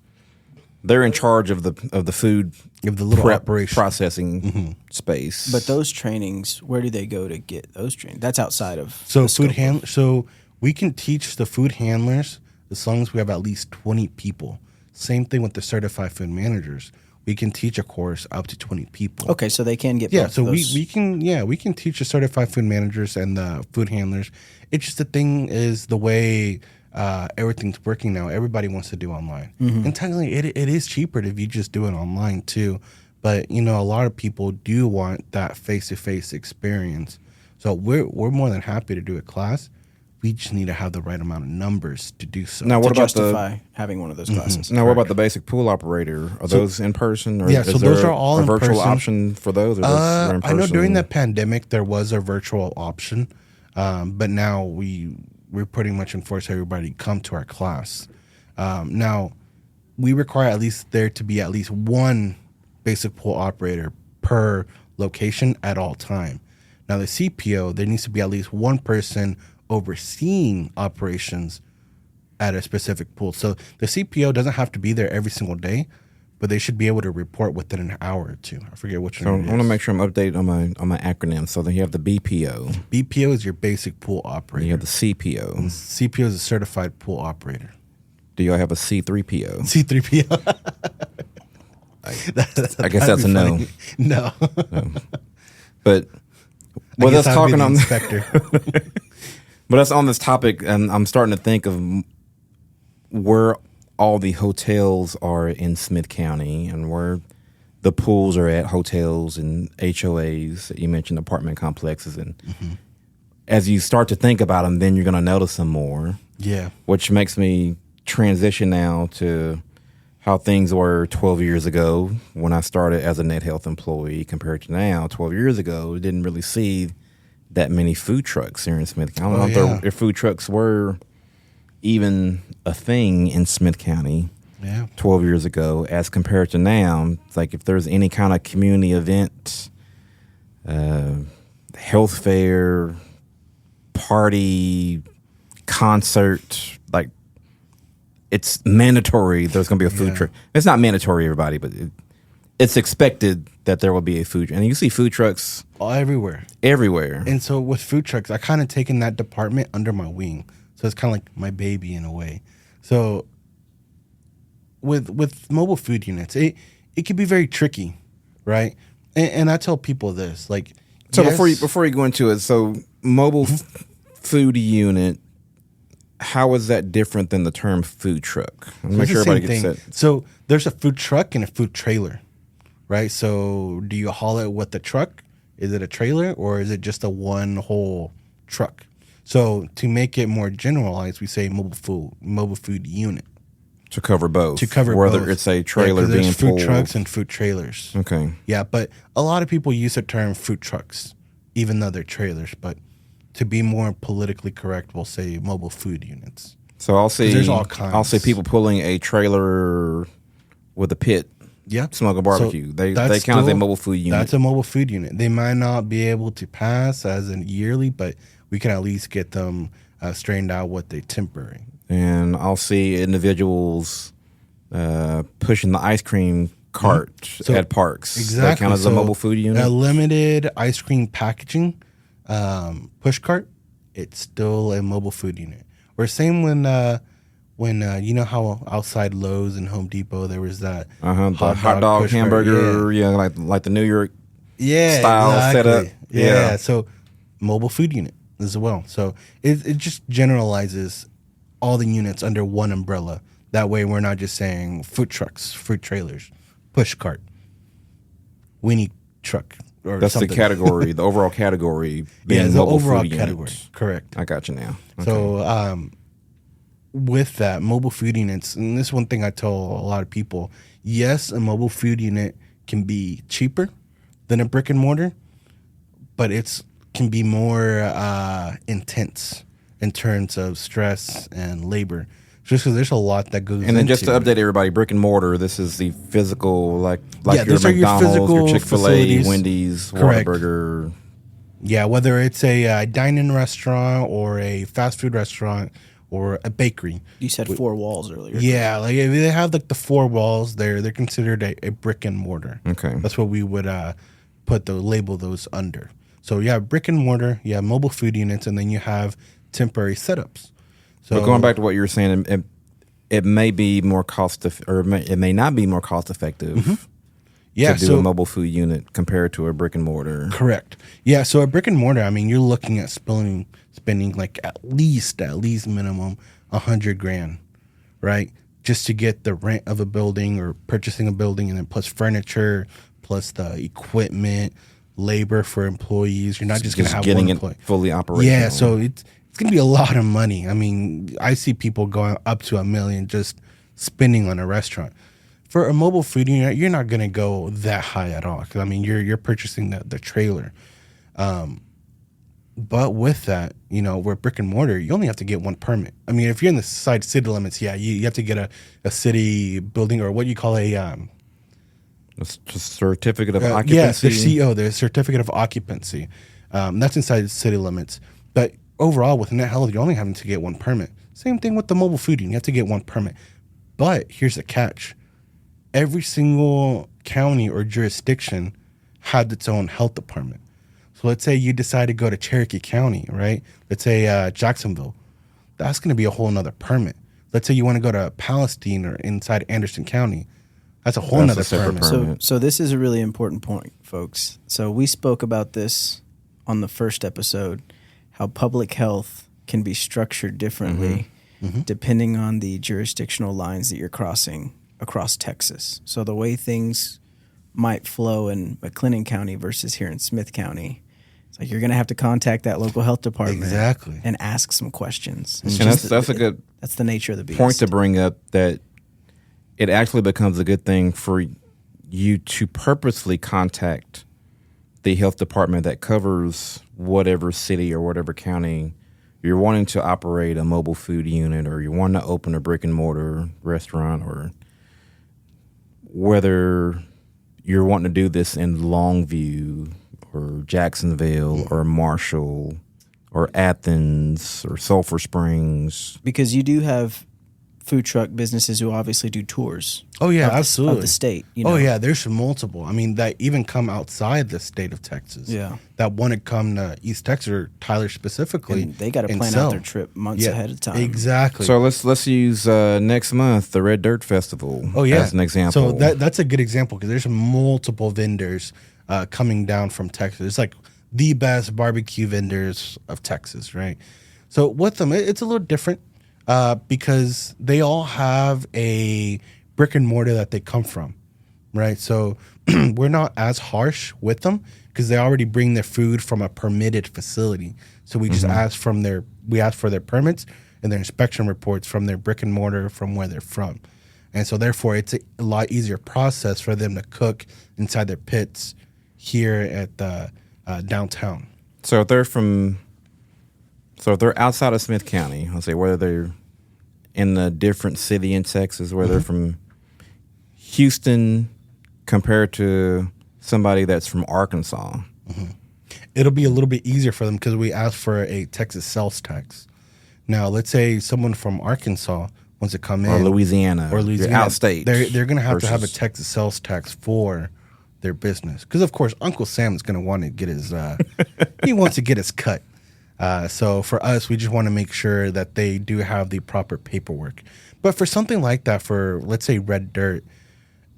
C: they're in charge of the food
B: of the little operation
C: processing space.
A: But those trainings, where do they go to get those trainings? That's outside of
B: So we can teach the food handlers as long as we have at least 20 people. Same thing with the certified food managers. We can teach a course up to 20 people.
A: Okay, so they can get
B: both. So we can teach the certified food managers and the food handlers. It's just the thing is the way everything's working now. Everybody wants to do online, and technically it is cheaper if you just do it online too. But a lot of people do want that face-to-face experience. So we're more than happy to do a class. We just need to have the right amount of numbers to do so.
C: Now, what about
A: justify having one of those classes?
C: Now, what about the basic pool operator? Are those in person? Or
B: yeah, so those are all
C: a
B: in
C: virtual
B: person.
C: option for those? Or those are in person?
B: I know during the pandemic there was a virtual option, but now we're pretty much enforce everybody to come to our class. Now, we require at least there to be at least one basic pool operator per location at all time. Now, the CPO, there needs to be at least one person overseeing operations at a specific pool. So the CPO doesn't have to be there every single day, but they should be able to report within an hour or two. I forget which one.
C: I want to make sure I'm updated on my acronym. So then you have the BPO.
B: BPO is your basic pool operator.
C: You have the CPO.
B: And CPO is a certified pool operator.
C: Do y'all have a C3PO?
B: C3PO.
C: I guess that's a no.
B: No.
C: But that's talking on
B: inspector.
C: But that's on this topic, and I'm starting to think of where all the hotels are in Smith County and where the pools are at hotels and HOAs. You mentioned apartment complexes. And as you start to think about them, then you're going to notice them more.
B: Yeah.
C: Which makes me transition now to how things were 12 years ago when I started as a Net Health employee compared to now. 12 years ago, we didn't really see that many food trucks here in Smith County. I don't know if food trucks were even a thing in Smith County 12 years ago as compared to now. It's like if there's any kind of community event, health fair, party, concert, like it's mandatory there's going to be a food truck. It's not mandatory, everybody, but it's expected that there will be a food truck. And you see food trucks
B: everywhere.
C: And
B: so with food trucks, I kind of taken that department under my wing. So it's kind of like my baby in a way. So with mobile food units, it can be very tricky, right? And I tell people this, like,
C: so before you go into it, so mobile food unit, how is that different than the term food truck? Make sure everybody gets it.
B: So there's a food truck and a food trailer, right? So do you haul it with the truck? Is it a trailer or is it just a one whole truck? So to make it more generalized, we say mobile food unit.
C: To cover both.
B: Whether
C: both. It's a trailer being
B: there's food
C: pulled.
B: trucks and food trailers.
C: Okay.
B: Yeah, but a lot of people use the term food trucks, even though they're trailers. But to be more politically correct, we'll say mobile food units.
C: So I'll see.
B: There's all kinds.
C: I'll see people pulling a trailer with a pit.
B: Yeah,
C: smoking barbecue.
B: So
C: they count as a mobile food unit.
B: That's a mobile food unit. They might not be able to pass as an yearly, but we can at least get them straightened out with a temporary.
C: And I'll see individuals pushing the ice cream cart at parks.
B: Exactly.
C: That count as a mobile food unit?
B: A limited ice cream packaging push cart, it's still a mobile food unit. Or same when you know how outside Lowe's and Home Depot there was that
C: hot dog hamburger, like the New York style setup.
B: Yeah, so mobile food unit as well. So it just generalizes all the units under one umbrella. That way we're not just saying food trucks, food trailers, push cart, weenie truck. Or
C: that's
B: something.
C: the category, the overall category being
B: the
C: mobile
B: overall
C: food
B: category.
C: Units.
B: Correct.
C: I got you now. Okay.
B: So with that, mobile food units, and this is one thing I tell a lot of people, yes, a mobile food unit can be cheaper than a brick and mortar, but it's can be more intense in terms of stress and labor, just because there's a lot that goes.
C: And then just to
B: into
C: update everybody, brick and mortar. This is the physical, like your
B: these are your
C: McDonald's,
B: physical
C: your Chick-fil-A,
B: facilities.
C: Wendy's,
B: Correct.
C: Whataburger.
B: Yeah, whether it's a dine-in restaurant or a fast food restaurant or a bakery.
A: You said 4 walls earlier.
B: Yeah, like if they have like the 4 walls, they're considered a brick and mortar.
C: Okay.
B: That's what we would label those under. So you have brick and mortar, you have mobile food units, and then you have temporary setups. So
C: But going back to what you were saying, it may be more it may not be more cost effective.
B: yeah,
C: to do a mobile food unit compared to a brick and mortar.
B: Correct. Yeah, so a brick and mortar, I mean, you're looking at spending like at least minimum $100,000, right? Just to get the rent of a building or purchasing a building, and then plus furniture, plus the equipment, labor for employees. You're not just going to have
C: getting
B: one
C: it
B: employee.
C: fully operational.
B: Yeah, so it's going to be a lot of money. I mean, I see people going up to $1 million just spending on a restaurant. For a mobile food unit, you're not going to go that high at all. 'Cause, I mean, you're purchasing the trailer. But with that, where brick and mortar, you only have to get one permit. I mean, if you're in the city limits, yeah, you have to get a city building, or what you call a
C: just certificate of occupancy.
B: Yes, their CO, their certificate of occupancy. That's inside the city limits. But overall, with Net Health, you're only having to get one permit. Same thing with the mobile food unit. You have to get one permit. But here's the catch. Every single county or jurisdiction had its own health department. So let's say you decide to go to Cherokee County, right? Let's say Jacksonville. That's going to be a whole nother permit. Let's say you want to go to Palestine or inside Anderson County. That's a whole nother permit.
A: So this is a really important point, folks. So we spoke about this on the first episode, how public health can be structured differently depending on the jurisdictional lines that you're crossing across Texas. So the way things might flow in McLennan County versus here in Smith County, it's like you're going to have to contact that local health department and ask some questions.
C: And that's a good
A: that's the nature of the beast.
C: Point to bring up, that it actually becomes a good thing for you to purposely contact the health department that covers whatever city or whatever county you're wanting to operate a mobile food unit, or you're wanting to open a brick and mortar restaurant, or whether you're wanting to do this in Longview or Jacksonville or Marshall or Athens or Sulphur Springs.
A: Because you do have food truck businesses who obviously do tours.
B: Oh, yeah,
A: of
B: absolutely.
A: Of the state.
B: Oh, yeah, there's multiple. I mean, that even come outside the state of Texas.
A: Yeah.
B: That want to come to East Texas, or Tyler specifically.
A: And they got to plan out their trip months ahead of time.
B: Exactly.
C: So let's use next month, the Red Dirt Festival, as an example.
B: So that's a good example, because there's multiple vendors coming down from Texas. It's like the best barbecue vendors of Texas, right? So with them, it's a little different. Because they all have a brick and mortar that they come from, right? So we're not as harsh with them, because they already bring their food from a permitted facility. So we just ask for their permits and their inspection reports from their brick and mortar from where they're from. And so therefore it's a lot easier process for them to cook inside their pits here at the downtown.
C: So if they're outside of Smith County, let's say whether they're in a different city in Texas, whether they're from Houston compared to somebody that's from Arkansas.
B: It'll be a little bit easier for them, because we ask for a Texas sales tax. Now, let's say someone from Arkansas wants to come in.
C: Or Louisiana. Outstate.
B: They're going to have a Texas sales tax for their business. Because, of course, Uncle Sam is going to want to get his he wants to get his cut. So for us, we just want to make sure that they do have the proper paperwork. But for something like that, for let's say Red Dirt,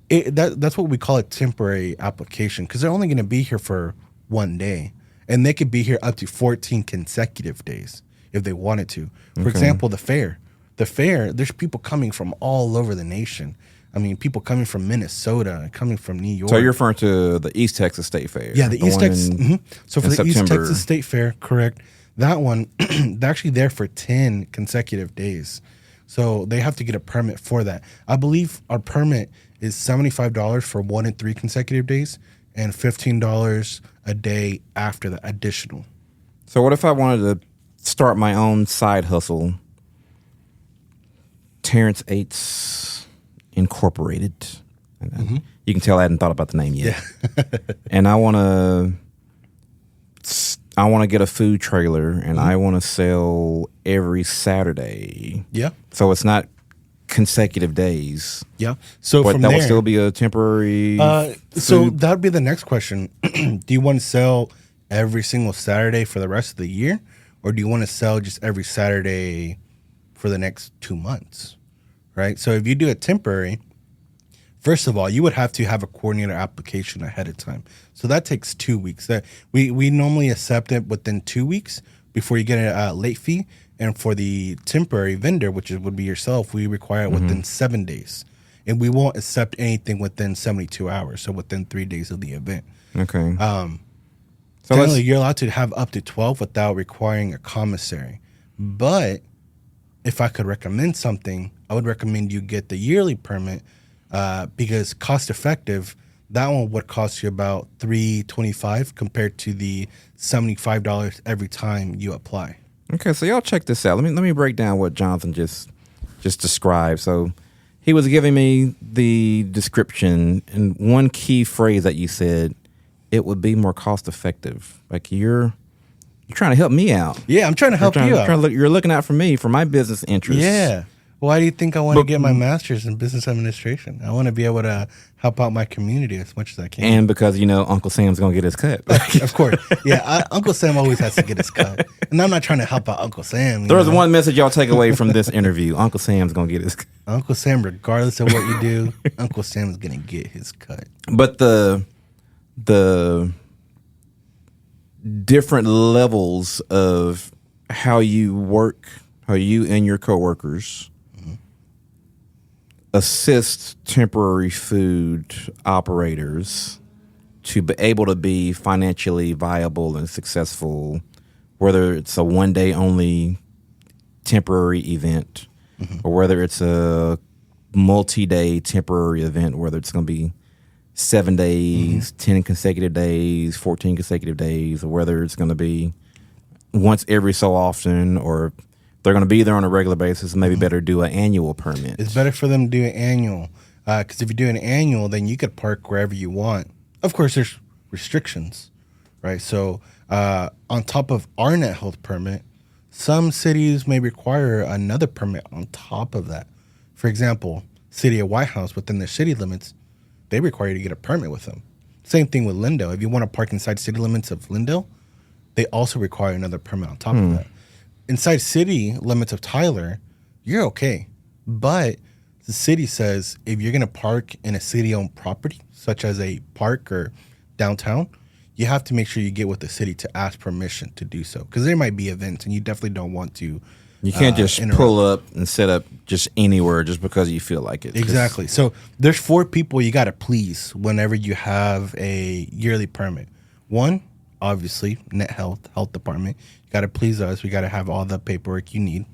B: that's what we call a temporary application, because they're only going to be here for one day, and they could be here up to 14 consecutive days if they wanted to. For example, the fair, there's people coming from all over the nation. I mean, people coming from Minnesota, coming from New York.
C: So you're referring to the East Texas State Fair?
B: Yeah, the East Texas. So for the
C: September.
B: East Texas State Fair, correct. That one, they're actually there for 10 consecutive days. So they have to get a permit for that. I believe our permit is $75 for 1 and 3 consecutive days, and $15 a day after the additional.
C: So what if I wanted to start my own side hustle? Terrence Ates Incorporated. And you can tell I hadn't thought about the name yet. Yeah. And I want to get a food trailer, and I want to sell every Saturday.
B: Yeah.
C: So it's not consecutive days.
B: Yeah. So
C: but
B: from
C: that
B: there,
C: would still be a temporary.
B: So that would be the next question. Do you want to sell every single Saturday for the rest of the year, or do you want to sell just every Saturday for the next 2 months? Right. So if you do it temporary, first of all, you would have to have a coordinator application ahead of time. So that takes 2 weeks. That we normally accept it within 2 weeks before you get a late fee. And for the temporary vendor, which would be yourself, we require it within 7 days. And we won't accept anything within 72 hours, so within 3 days of the event.
C: Okay.
B: So generally, you're allowed to have up to 12 without requiring a commissary. But if I could recommend something, I would recommend you get the yearly permit because cost effective, that one would cost you about $325 compared to the $75 every time you apply.
C: Okay, so y'all check this out. Let me break down what Jonathan just described. So he was giving me the description, and one key phrase that you said, it would be more cost effective. Like you're trying to help me out.
B: Yeah, I'm trying to help you out.
C: You're looking out for me, for my business interests.
B: Yeah. Why do you think I want to get my master's in business administration? I want to be able to help out my community as much as I can.
C: And because, Uncle Sam's going to get his cut.
B: Of course. Yeah, Uncle Sam always has to get his cut. And I'm not trying to help out Uncle Sam.
C: There's one message y'all take away from this interview. Uncle Sam's going to get his cut.
B: Uncle Sam, regardless of what you do, Uncle Sam's going to get his cut.
C: But the different levels of how you work, how you and your coworkers assist temporary food operators to be able to be financially viable and successful, whether it's a one-day only temporary event or whether it's a multi-day temporary event, whether it's going to be 7 days, 10 consecutive days, 14 consecutive days, or whether it's going to be once every so often, or they're going to be there on a regular basis, maybe better do an annual permit.
B: It's better for them to do an annual because if you do an annual, then you could park wherever you want. Of course, there's restrictions, right? So on top of our net health permit, some cities may require another permit on top of that. For example, City of White House, within their city limits, they require you to get a permit with them. Same thing with Lindale. If you want to park inside city limits of Lindale, they also require another permit on top of that. Inside city limits of Tyler, you're okay. But the city says if you're going to park in a city-owned property, such as a park or downtown, you have to make sure you get with the city to ask permission to do so. Because there might be events, and you definitely don't want to
C: You can't just pull up and set up just anywhere just because you feel like it.
B: Exactly. So there's 4 people you got to please whenever you have a yearly permit. One, obviously, Net Health Department. You got to please us. We got to have all the paperwork you need.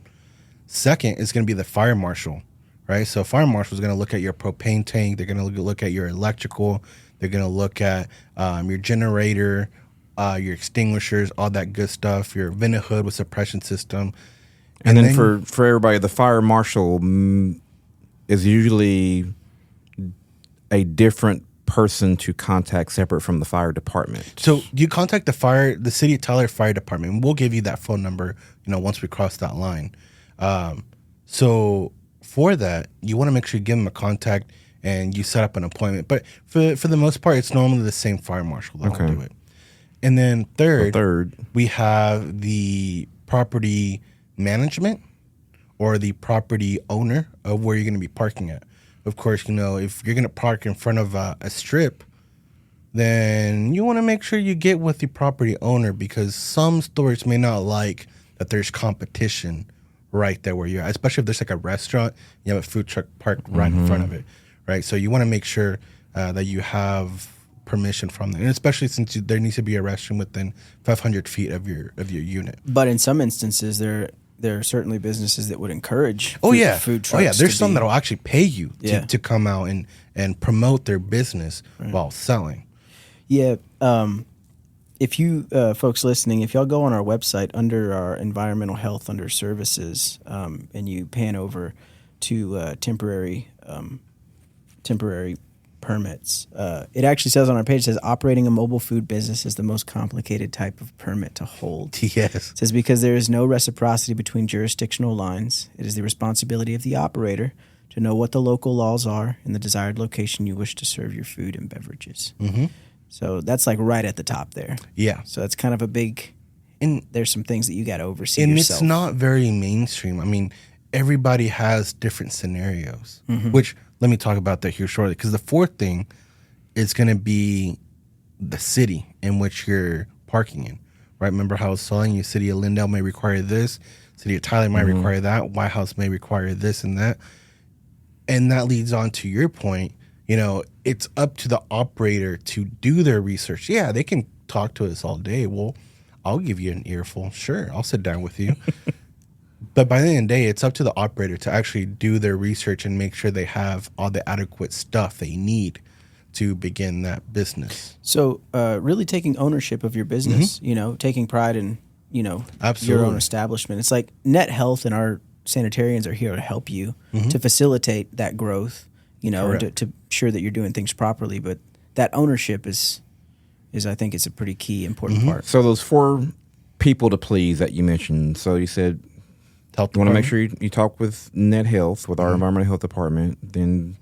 B: Second is going to be the fire marshal, right? So fire marshal is going to look at your propane tank. They're going to look at your electrical. They're going to look at your generator, your extinguishers, all that good stuff, your vent hood with suppression system.
C: And then for everybody, the fire marshal is usually a different person to contact separate from the fire department.
B: So you contact the City of Tyler Fire Department, and we'll give you that phone number, once we cross that line. So for that, you want to make sure you give them a contact and you set up an appointment. But for the most part, it's normally the same fire marshal that will do it. And then third, we have the property management or the property owner of where you're going to be parking at. Of course, if you're going to park in front of a strip, then you want to make sure you get with the property owner because some stores may not like that there's competition right there where you're at, especially if there's like a restaurant, you have a food truck parked right in front of it, right? So you want to make sure that you have permission from them, and especially since there needs to be a restroom within 500 feet of your unit.
A: But in some instances, there are certainly businesses that would encourage food trucks.
B: Oh yeah, there's some that will actually pay you to come out and promote their business while selling.
A: Yeah. if you folks listening, if y'all go on our website under our environmental health under services, and you pan over to temporary permits, it actually says on our page, it says operating a mobile food business is the most complicated type of permit to hold.
B: Yes.
A: It says because there is no reciprocity between jurisdictional lines, it is the responsibility of the operator to know what the local laws are in the desired location you wish to serve your food and beverages.
B: Mm-hmm.
A: So that's like right at the top there.
B: Yeah.
A: So that's kind of a big,
B: And
A: there's some things that you got to oversee
B: and
A: yourself.
B: it's not very mainstream. I mean, everybody has different scenarios,
A: Mm-hmm.
B: which let me talk about that here shortly. Because the fourth thing is going to be the city in which you're parking in, right? Remember how I was telling you, city of Lindale may require this, city of Tyler might require that, White House may require this and that. And that leads on to your point. You know, it's up to the operator to do their research. Yeah, they can talk to us all day. Well, I'll give you an earful. Sure, I'll sit down with you. But by the end of the day, it's up to the operator to actually do their research and make sure they have all the adequate stuff they need to begin that business.
A: So really taking ownership of your business, you know, taking pride in, you know, your
B: Absolutely.
A: own establishment. It's like Net Health and our sanitarians are here to help you to facilitate that growth, you know, and
B: Correct.
A: to ensure that you're doing things properly. But that ownership is I think it's a pretty key, important part.
C: So those 4 people to please that you mentioned. So you said
B: Health
C: you want to make
B: department.
C: sure you talk with Net Health, with our environmental health department, then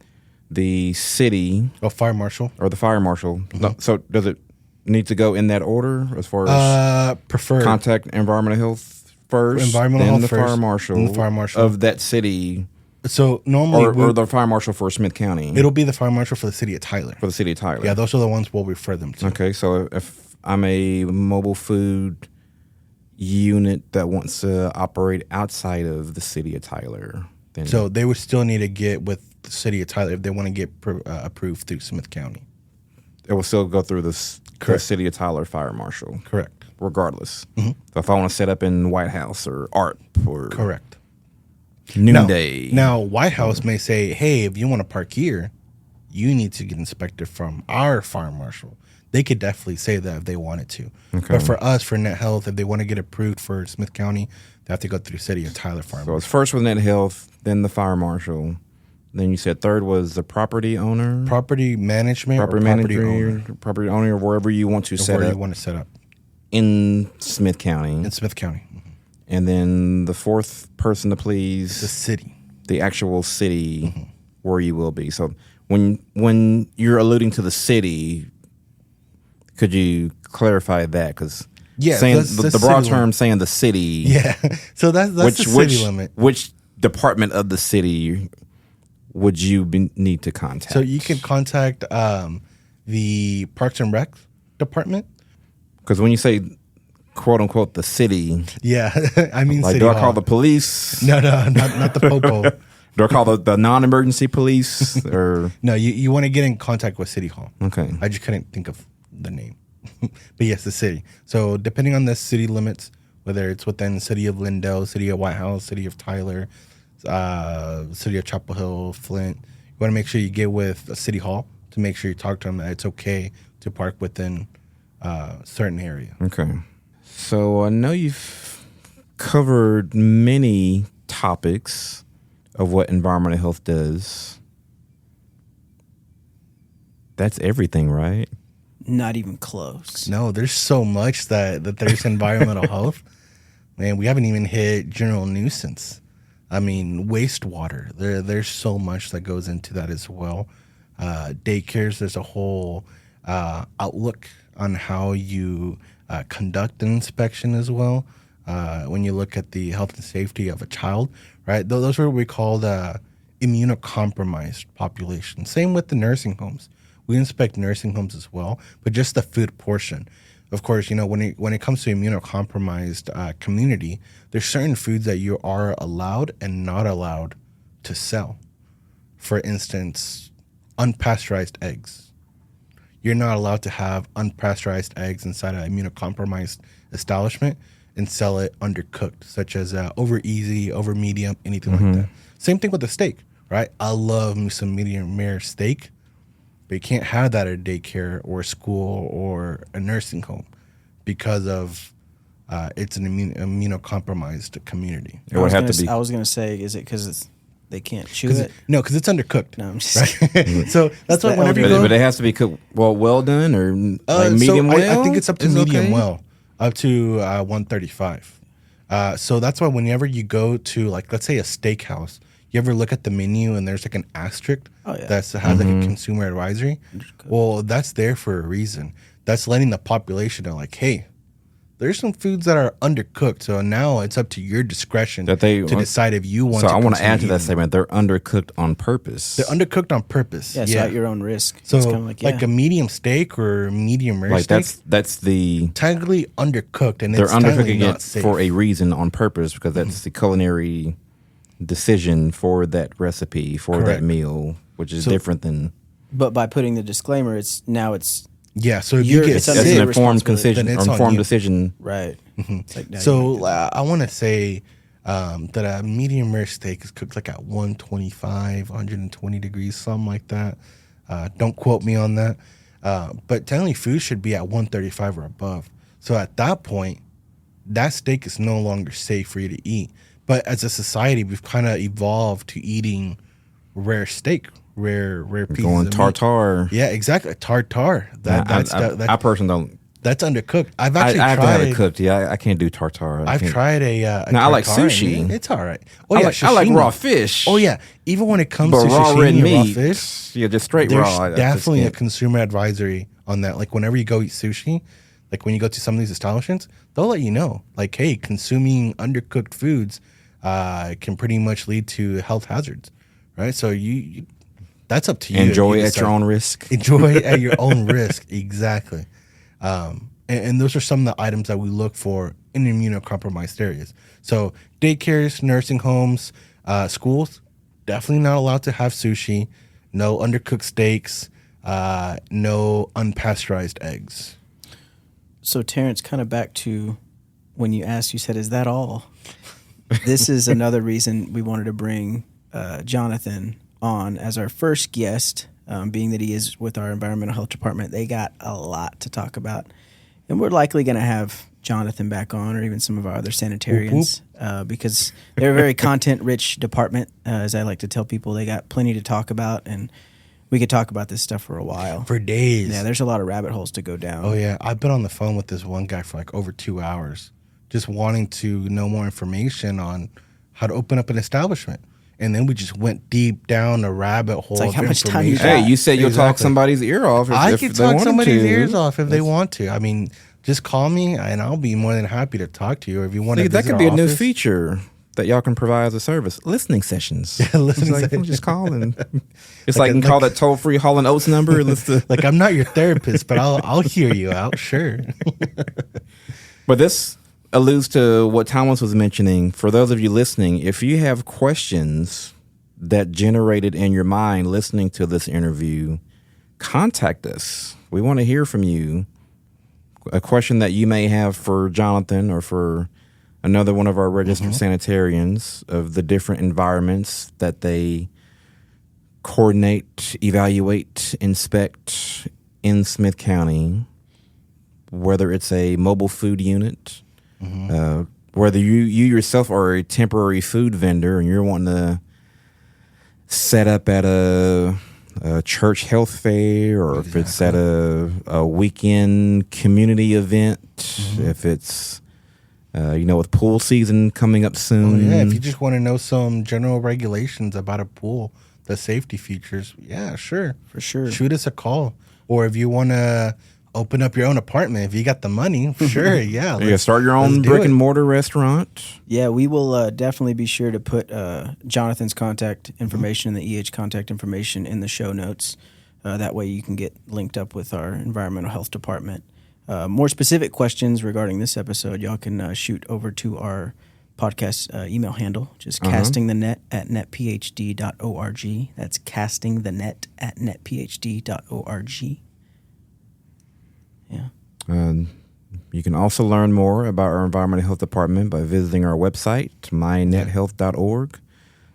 C: the city
B: Oh, fire marshal.
C: or the fire marshal. No, so does it need to go in that order as far as
B: Preferred.
C: contact environmental health first,
B: Environmental
C: then
B: health
C: the
B: first,
C: fire marshal,
B: then the fire marshal.
C: of that city,
B: So normally
C: or the fire marshal for Smith County,
B: it'll be the fire marshal for the city of Tyler.
C: for the city of Tyler.
B: Yeah, those are the ones we'll refer them to.
C: Okay, so if I'm a mobile food unit that wants to operate outside of the city of Tyler, then
B: So they would still need to get with the city of Tyler if they want to get approved through Smith County.
C: it will still go through the
B: Correct.
C: city of Tyler fire marshal,
B: Correct.
C: regardless. So if I want to set up in White House or ARP or
B: Correct.
C: Noonday,
B: Now, White House may say, hey, if you want to park here, you need to get inspected from our fire marshal. They could definitely say that if they wanted to.
C: Okay.
B: But for us, for Net Health, if they want to get approved for Smith County, they have to go through city of Tyler fire
C: so
B: marshal.
C: it's first with Net Health, then the fire marshal. Then you said third was the property owner,
B: Property management or property owner.
C: property owner, or wherever you want to
B: Or
C: set
B: where
C: up
B: you want to set up
C: in Smith County.
B: in Smith County.
C: And then the fourth person to
B: The
C: please,
B: city.
C: the actual city where you will be. So when you're alluding to the city, could you clarify that? Because
B: Yeah,
C: saying
B: that's
C: the
B: city
C: broad
B: limit.
C: term saying the city,
B: Yeah. So that's the city limit.
C: Which department of the city would you need to contact?
B: So you can contact the Parks and Rec department.
C: Because when you say quote unquote the city,
B: Yeah, I mean,
C: like
B: city
C: do I
B: hall.
C: call the police?
B: No, not the popo.
C: Do I call the non-emergency police? Or
B: No, you want to get in contact with City Hall.
C: okay,
B: I just couldn't think of the name. But yes, the city. So depending on the city limits, whether it's within the city of Lindale, city of White House, city of Tyler, city of Chapel Hill, Flint, you want to make sure you get with a City Hall to make sure you talk to them that it's okay to park within a certain area.
C: okay. So I know you've covered many topics of what environmental health does. That's everything, right?
A: Not even close.
B: No, there's so much that there's environmental health. Man, we haven't even hit general nuisance. I mean, wastewater. There's so much that goes into that as well. Daycares, there's a whole outlook on how you conduct an inspection as well. When you look at the health and safety of a child, right? Those are what we call the immunocompromised population. Same with the nursing homes. We inspect nursing homes as well, but just the food portion. Of course, you know, when it comes to immunocompromised community, there's certain foods that you are allowed and not allowed to sell. For instance, unpasteurized eggs. You're not allowed to have unpasteurized eggs inside an immunocompromised establishment and sell it undercooked, such as over easy, over medium, anything like that. Same thing with the steak, right? I love me some medium rare steak, but you can't have that at a daycare or a school or a nursing home because of it's an immunocompromised community.
C: It would have to be.
A: I was gonna say, is it because they can't chew it?
B: No, because it's undercooked.
A: No, I'm just saying.
B: So that's why whenever you go,
C: But it has to be cooked well done or like medium
B: so
C: well.
B: I think it's up to
C: is
B: medium
C: okay?
B: well, up to 135. So that's why whenever you go to, like, let's say a steakhouse, you ever look at the menu and there's like an asterisk that has like a consumer advisory? Well, that's there for a reason. That's letting the population know, like, hey, there's some foods that are undercooked. So now it's up to your discretion to decide if you want to.
C: So I want to add to that
B: them.
C: statement. They're undercooked on purpose.
B: They're undercooked on purpose.
A: Yeah, so at your own risk.
B: So
A: it's kind of
B: like a medium steak or medium rare
C: Like
B: steak,
C: that's the
B: technically undercooked, and
C: they're
B: it's technically
C: undercooking
B: not
C: it
B: safe.
C: for a reason on purpose because that's the culinary decision for that recipe for that
B: Correct.
C: meal, which is different than.
A: But by putting the disclaimer, it's
B: Yeah, so if you get
A: it's under
C: That's
B: sick,
C: an informed
A: responsibility.
C: decision.
B: Then it's
C: Or
B: on
C: informed
B: you.
C: decision.
A: right. It's like, now you
B: so
A: make it.
B: I want to say that a medium rare steak is cooked like at 125, 120 degrees, something like that. Don't quote me on that. But technically, food should be at 135 or above. So at that point, that steak is no longer safe for you to eat. But as a society, we've kind of evolved to eating rare steak, rare pieces
C: Going
B: of
C: tartare.
B: meat. Yeah, exactly. Tartare.
C: I personally don't.
B: That's undercooked. I've actually
C: I have
B: tried.
C: to have it cooked. Yeah, I can't do tartare.
B: I've tried a
C: Now, I like
B: tartare,
C: sushi.
B: and it's all right. Oh
C: I
B: yeah,
C: like
B: sashimi.
C: raw fish.
B: Oh yeah, even when it comes
C: But
B: to
C: raw
B: sashimi
C: red
B: and
C: meat,
B: raw fish,
C: yeah, just straight
B: there's
C: raw. I just
B: definitely a
C: can't.
B: consumer advisory on that. Like whenever you go eat sushi, like when you go to some of these establishments, they'll let you know, like, hey, consuming undercooked foods can pretty much lead to health hazards, right? So you that's up to you.
C: Enjoy
B: You
C: at your
B: decide.
C: own risk.
B: Enjoy at your own risk, exactly. And those are some of the items that we look for in immunocompromised areas. So daycares, nursing homes, schools, definitely not allowed to have sushi, no undercooked steaks, no unpasteurized eggs.
A: So Terrence, kind of back to when you asked, you said, "Is that all?" This is another reason we wanted to bring Jonathan on as our first guest, being that he is with our environmental health department. They got a lot to talk about, and we're likely going to have Jonathan back on, or even some of our other sanitarians, because they're a very content-rich department. As I like to tell people, they got plenty to talk about, and we could talk about this stuff for a while.
B: For days.
A: Yeah, there's a lot of rabbit holes to go down.
B: Oh, yeah. I've been on the phone with this one guy for like over 2 hours, just wanting to know more information on how to open up an establishment. And then we just went deep down a rabbit hole.
A: like,
B: of
A: how much time you
B: information.
A: got?
C: Hey, you said you'll talk
B: Exactly.
C: somebody's ear off.
B: I
C: if
B: can
C: they
B: talk
C: wanted
B: somebody's
C: to.
B: ears off if they want to. I mean, just call me and I'll be more than happy to talk to you. Or if you want to
C: See, that
B: visit
C: could be
B: our
C: a new
B: office.
C: feature that y'all can provide as a service. Listening sessions. Yeah,
B: listening sessions.
C: Just call and it's like you can call that toll-free Hall & Oates number.
B: Like, I'm not your therapist, but I'll hear you out. Sure.
C: But this alludes to what Thomas was mentioning. For those of you listening, if you have questions that generated in your mind listening to this interview, contact us. We want to hear from you. A question that you may have for Jonathan or for another one of our registered sanitarians of the different environments that they coordinate, evaluate, inspect in Smith County, whether it's a mobile food unit, whether you yourself are a temporary food vendor and you're wanting to set up at a church health fair, or if it's at a weekend community event, if it's with pool season coming up soon.
B: Yeah, if you just want to know some general regulations about a pool, the safety features, yeah, sure.
A: For sure.
B: Shoot us a call. Or if you want to open up your own apartment, if you got the money, sure, yeah.
C: You start your own brick and mortar restaurant.
A: Yeah, we will definitely be sure to put Jonathan's contact information and the EH contact information in the show notes. That way you can get linked up with our environmental health department. More specific questions regarding this episode, y'all can shoot over to our podcast email handle, just CastingtheNET at netphd.org. That's CastingtheNET at netphd.org. Yeah.
C: You can also learn more about our environmental health department by visiting our website, mynnethealth.org.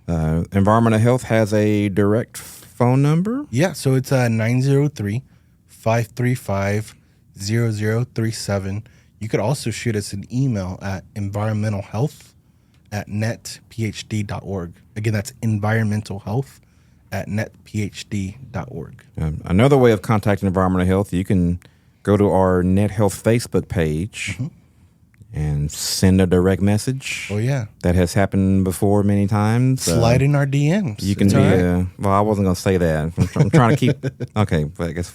C: Environmental Health has a direct phone number.
B: Yeah, so it's 903-535-0037. You could also shoot us an email at environmentalhealth@netphd.org. Again, that's environmentalhealth@netphd.org.
C: Another way of contacting Environmental Health, you can go to our Net Health Facebook page and send a direct message.
B: Oh, yeah.
C: That has happened before many times.
B: Slide in our DMs.
C: You can
B: It's all right.
C: well, I wasn't going to say that. I'm trying to keep, okay, but I guess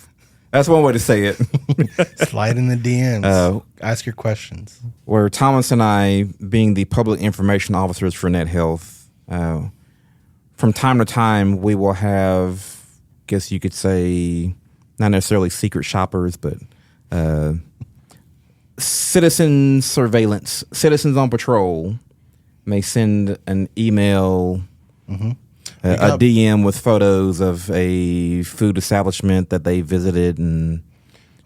C: that's one way to say it.
B: Slide in the DMs. Ask your questions.
C: Where Thomas and I, being the public information officers for Net Health, from time to time, we will have, guess you could say, not necessarily secret shoppers, but citizen surveillance, citizens on patrol may send an email, a DM with photos of a food establishment that they visited, and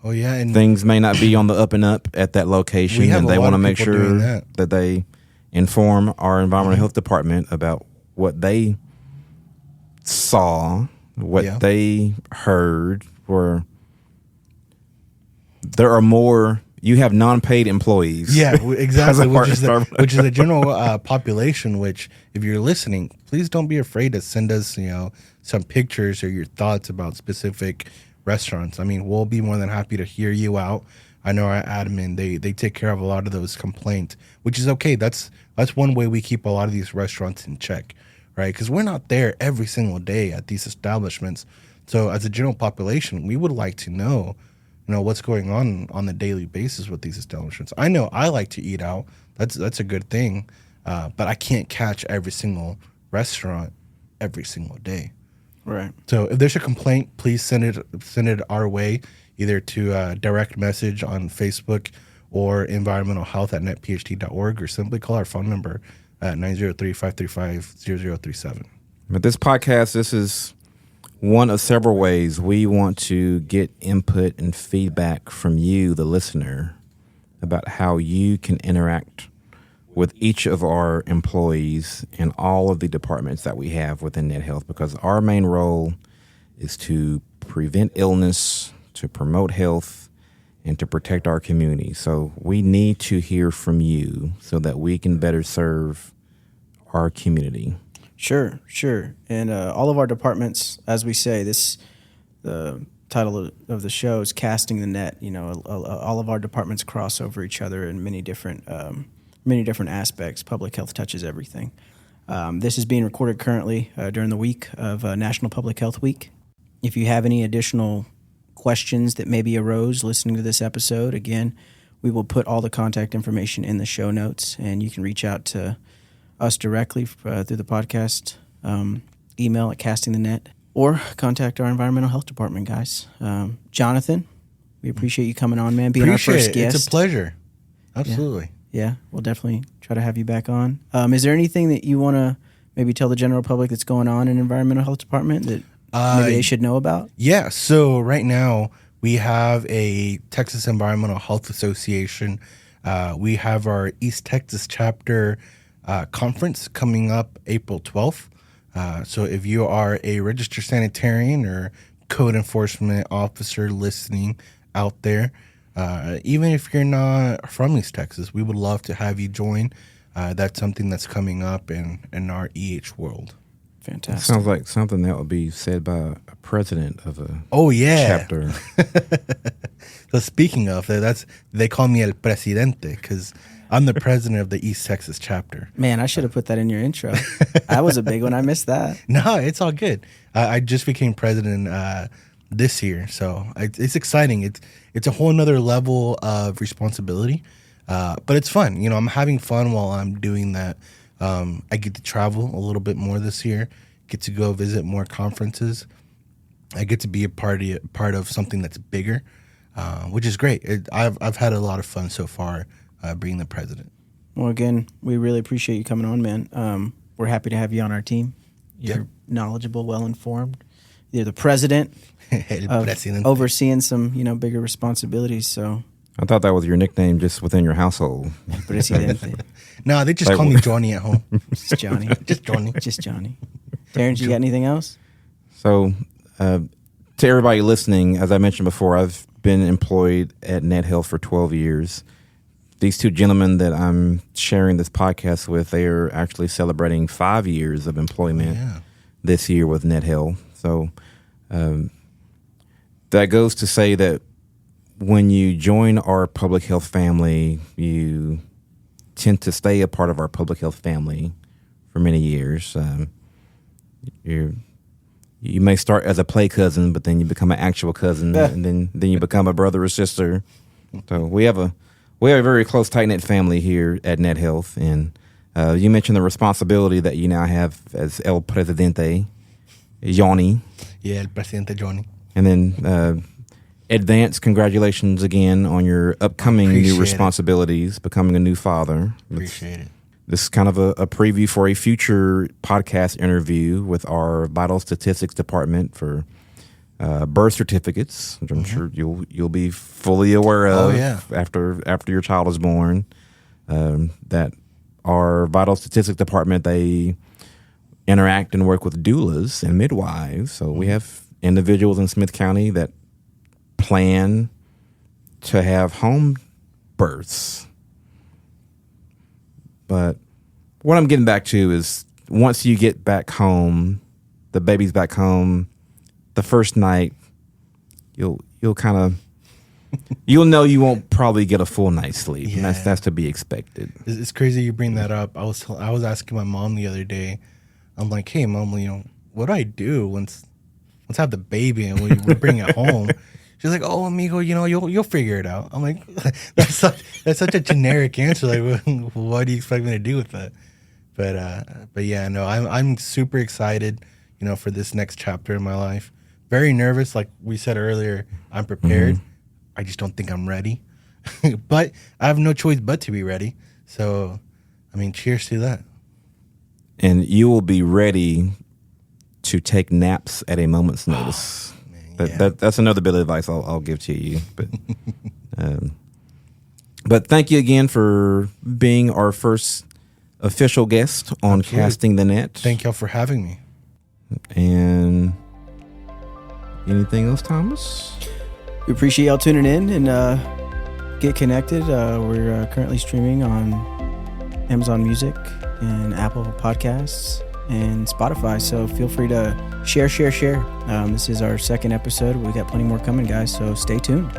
B: and
C: things may not be on the up and up at that location, and they want to make sure that they inform our environmental health department about what they saw, what they heard. Where there are more, you have non-paid employees.
B: Yeah, exactly. Which is the general population. Which, if you're listening, please don't be afraid to send us, some pictures or your thoughts about specific restaurants. I mean, we'll be more than happy to hear you out. I know our admin, they take care of a lot of those complaints, which is okay. That's one way we keep a lot of these restaurants in check, right? Because we're not there every single day at these establishments. So as a general population, we would like to know, what's going on the daily basis with these establishments. I know I like to eat out. That's a good thing. But I can't catch every single restaurant every single day.
A: Right.
B: So if there's a complaint, please send it our way, either to direct message on Facebook or environmentalhealth@netphd.org, or simply call our phone number at 903-535-0037.
C: But this podcast, this is one of several ways we want to get input and feedback from you, the listener, about how you can interact with each of our employees in all of the departments that we have within Net Health, because our main role is to prevent illness, to promote health, and to protect our community. So we need to hear from you so that we can better serve our community.
A: Sure. And all of our departments, as we say, the title of the show is Casting the Net. All of our departments cross over each other in many different aspects. Public health touches everything. This is being recorded currently during the week of National Public Health Week. If you have any additional questions that maybe arose listening to this episode, again, we will put all the contact information in the show notes, and you can reach out to us directly through the podcast email at CastingtheNET, or contact our environmental health department guys. Jonathan, we appreciate you coming on, man, being our first guest.
B: It's a pleasure. Absolutely.
A: Yeah, we'll definitely try to have you back on. Is there anything that you want to maybe tell the general public that's going on in environmental health department that maybe they should know about?
B: Yeah, so right now we have a Texas Environmental Health Association. We have our East Texas chapter conference coming up April 12th. So if you are a registered sanitarian or code enforcement officer listening out there, even if you're not from East Texas, we would love to have you join. That's something that's coming up in our EH world.
C: Fantastic. Sounds like something that would be said by a president of a chapter.
B: So speaking of that, they call me El Presidente because I'm the president of the East Texas chapter.
A: Man, I should have put that in your intro. That was a big one. I missed that.
B: No, it's all good. I just became president this year, so it's exciting. It's a whole nother level of responsibility, but it's fun. I'm having fun while I'm doing that. I get to travel a little bit more this year, get to go visit more conferences. I get to be a part of something that's bigger, which is great. I've had a lot of fun so far being the president.
A: Well, again, we really appreciate you coming on, man. We're happy to have you on our team. You're knowledgeable, well-informed. You're the president of overseeing some, bigger responsibilities. So
C: I thought that was your nickname just within your household.
A: Presidente.
B: No, they just call me Johnny at home.
A: Just Johnny.
B: Just Johnny.
A: Just Johnny. Terrence, you got anything else?
C: So, to everybody listening, as I mentioned before, I've been employed at Net Health for 12 years. these two gentlemen that I'm sharing this podcast with, they are actually celebrating 5 years of employment this year with NetHealth. So that goes to say that when you join our public health family, you tend to stay a part of our public health family for many years. You may start as a play cousin, but then you become an actual cousin, and then you become a brother or sister. So we have a very close, tight-knit family here at NetHealth. And you mentioned the responsibility that you now have as El Presidente, Johnny.
B: Yeah, El Presidente Johnny.
C: And then advance congratulations again on your upcoming new responsibilities, becoming a new father.
B: Appreciate it.
C: This is kind of a preview for a future podcast interview with our vital statistics department for birth certificates, which I'm sure you'll be fully aware of after your child is born. That our vital statistics department, they interact and work with doulas and midwives. So we have individuals in Smith County that plan to have home births. But what I'm getting back to is once you get back home, the baby's back home, the first night, you'll kind of you'll know you won't probably get a full night's sleep. Yeah. And that's to be expected.
B: It's crazy you bring that up. I was asking my mom the other day. I'm like, hey mom, what do I do once I have the baby and we bring it home? She's like, oh, amigo, you'll figure it out. I'm like, that's such a generic answer. Like, what do you expect me to do with that? But yeah, no, I'm super excited, for this next chapter in my life. Very nervous, like we said earlier. I'm prepared. Mm-hmm. I just don't think I'm ready. But I have no choice but to be ready. So, cheers to that.
C: And you will be ready to take naps at a moment's notice. That's another bit of advice I'll give to you. But thank you again for being our first official guest on Casting the Net.
B: Thank y'all for having me.
C: And anything else, Thomas?
A: We appreciate y'all tuning in and get connected. We're currently streaming on Amazon Music and Apple Podcasts and Spotify, so feel free to share. This is our second episode. We got plenty more coming, guys, so stay tuned.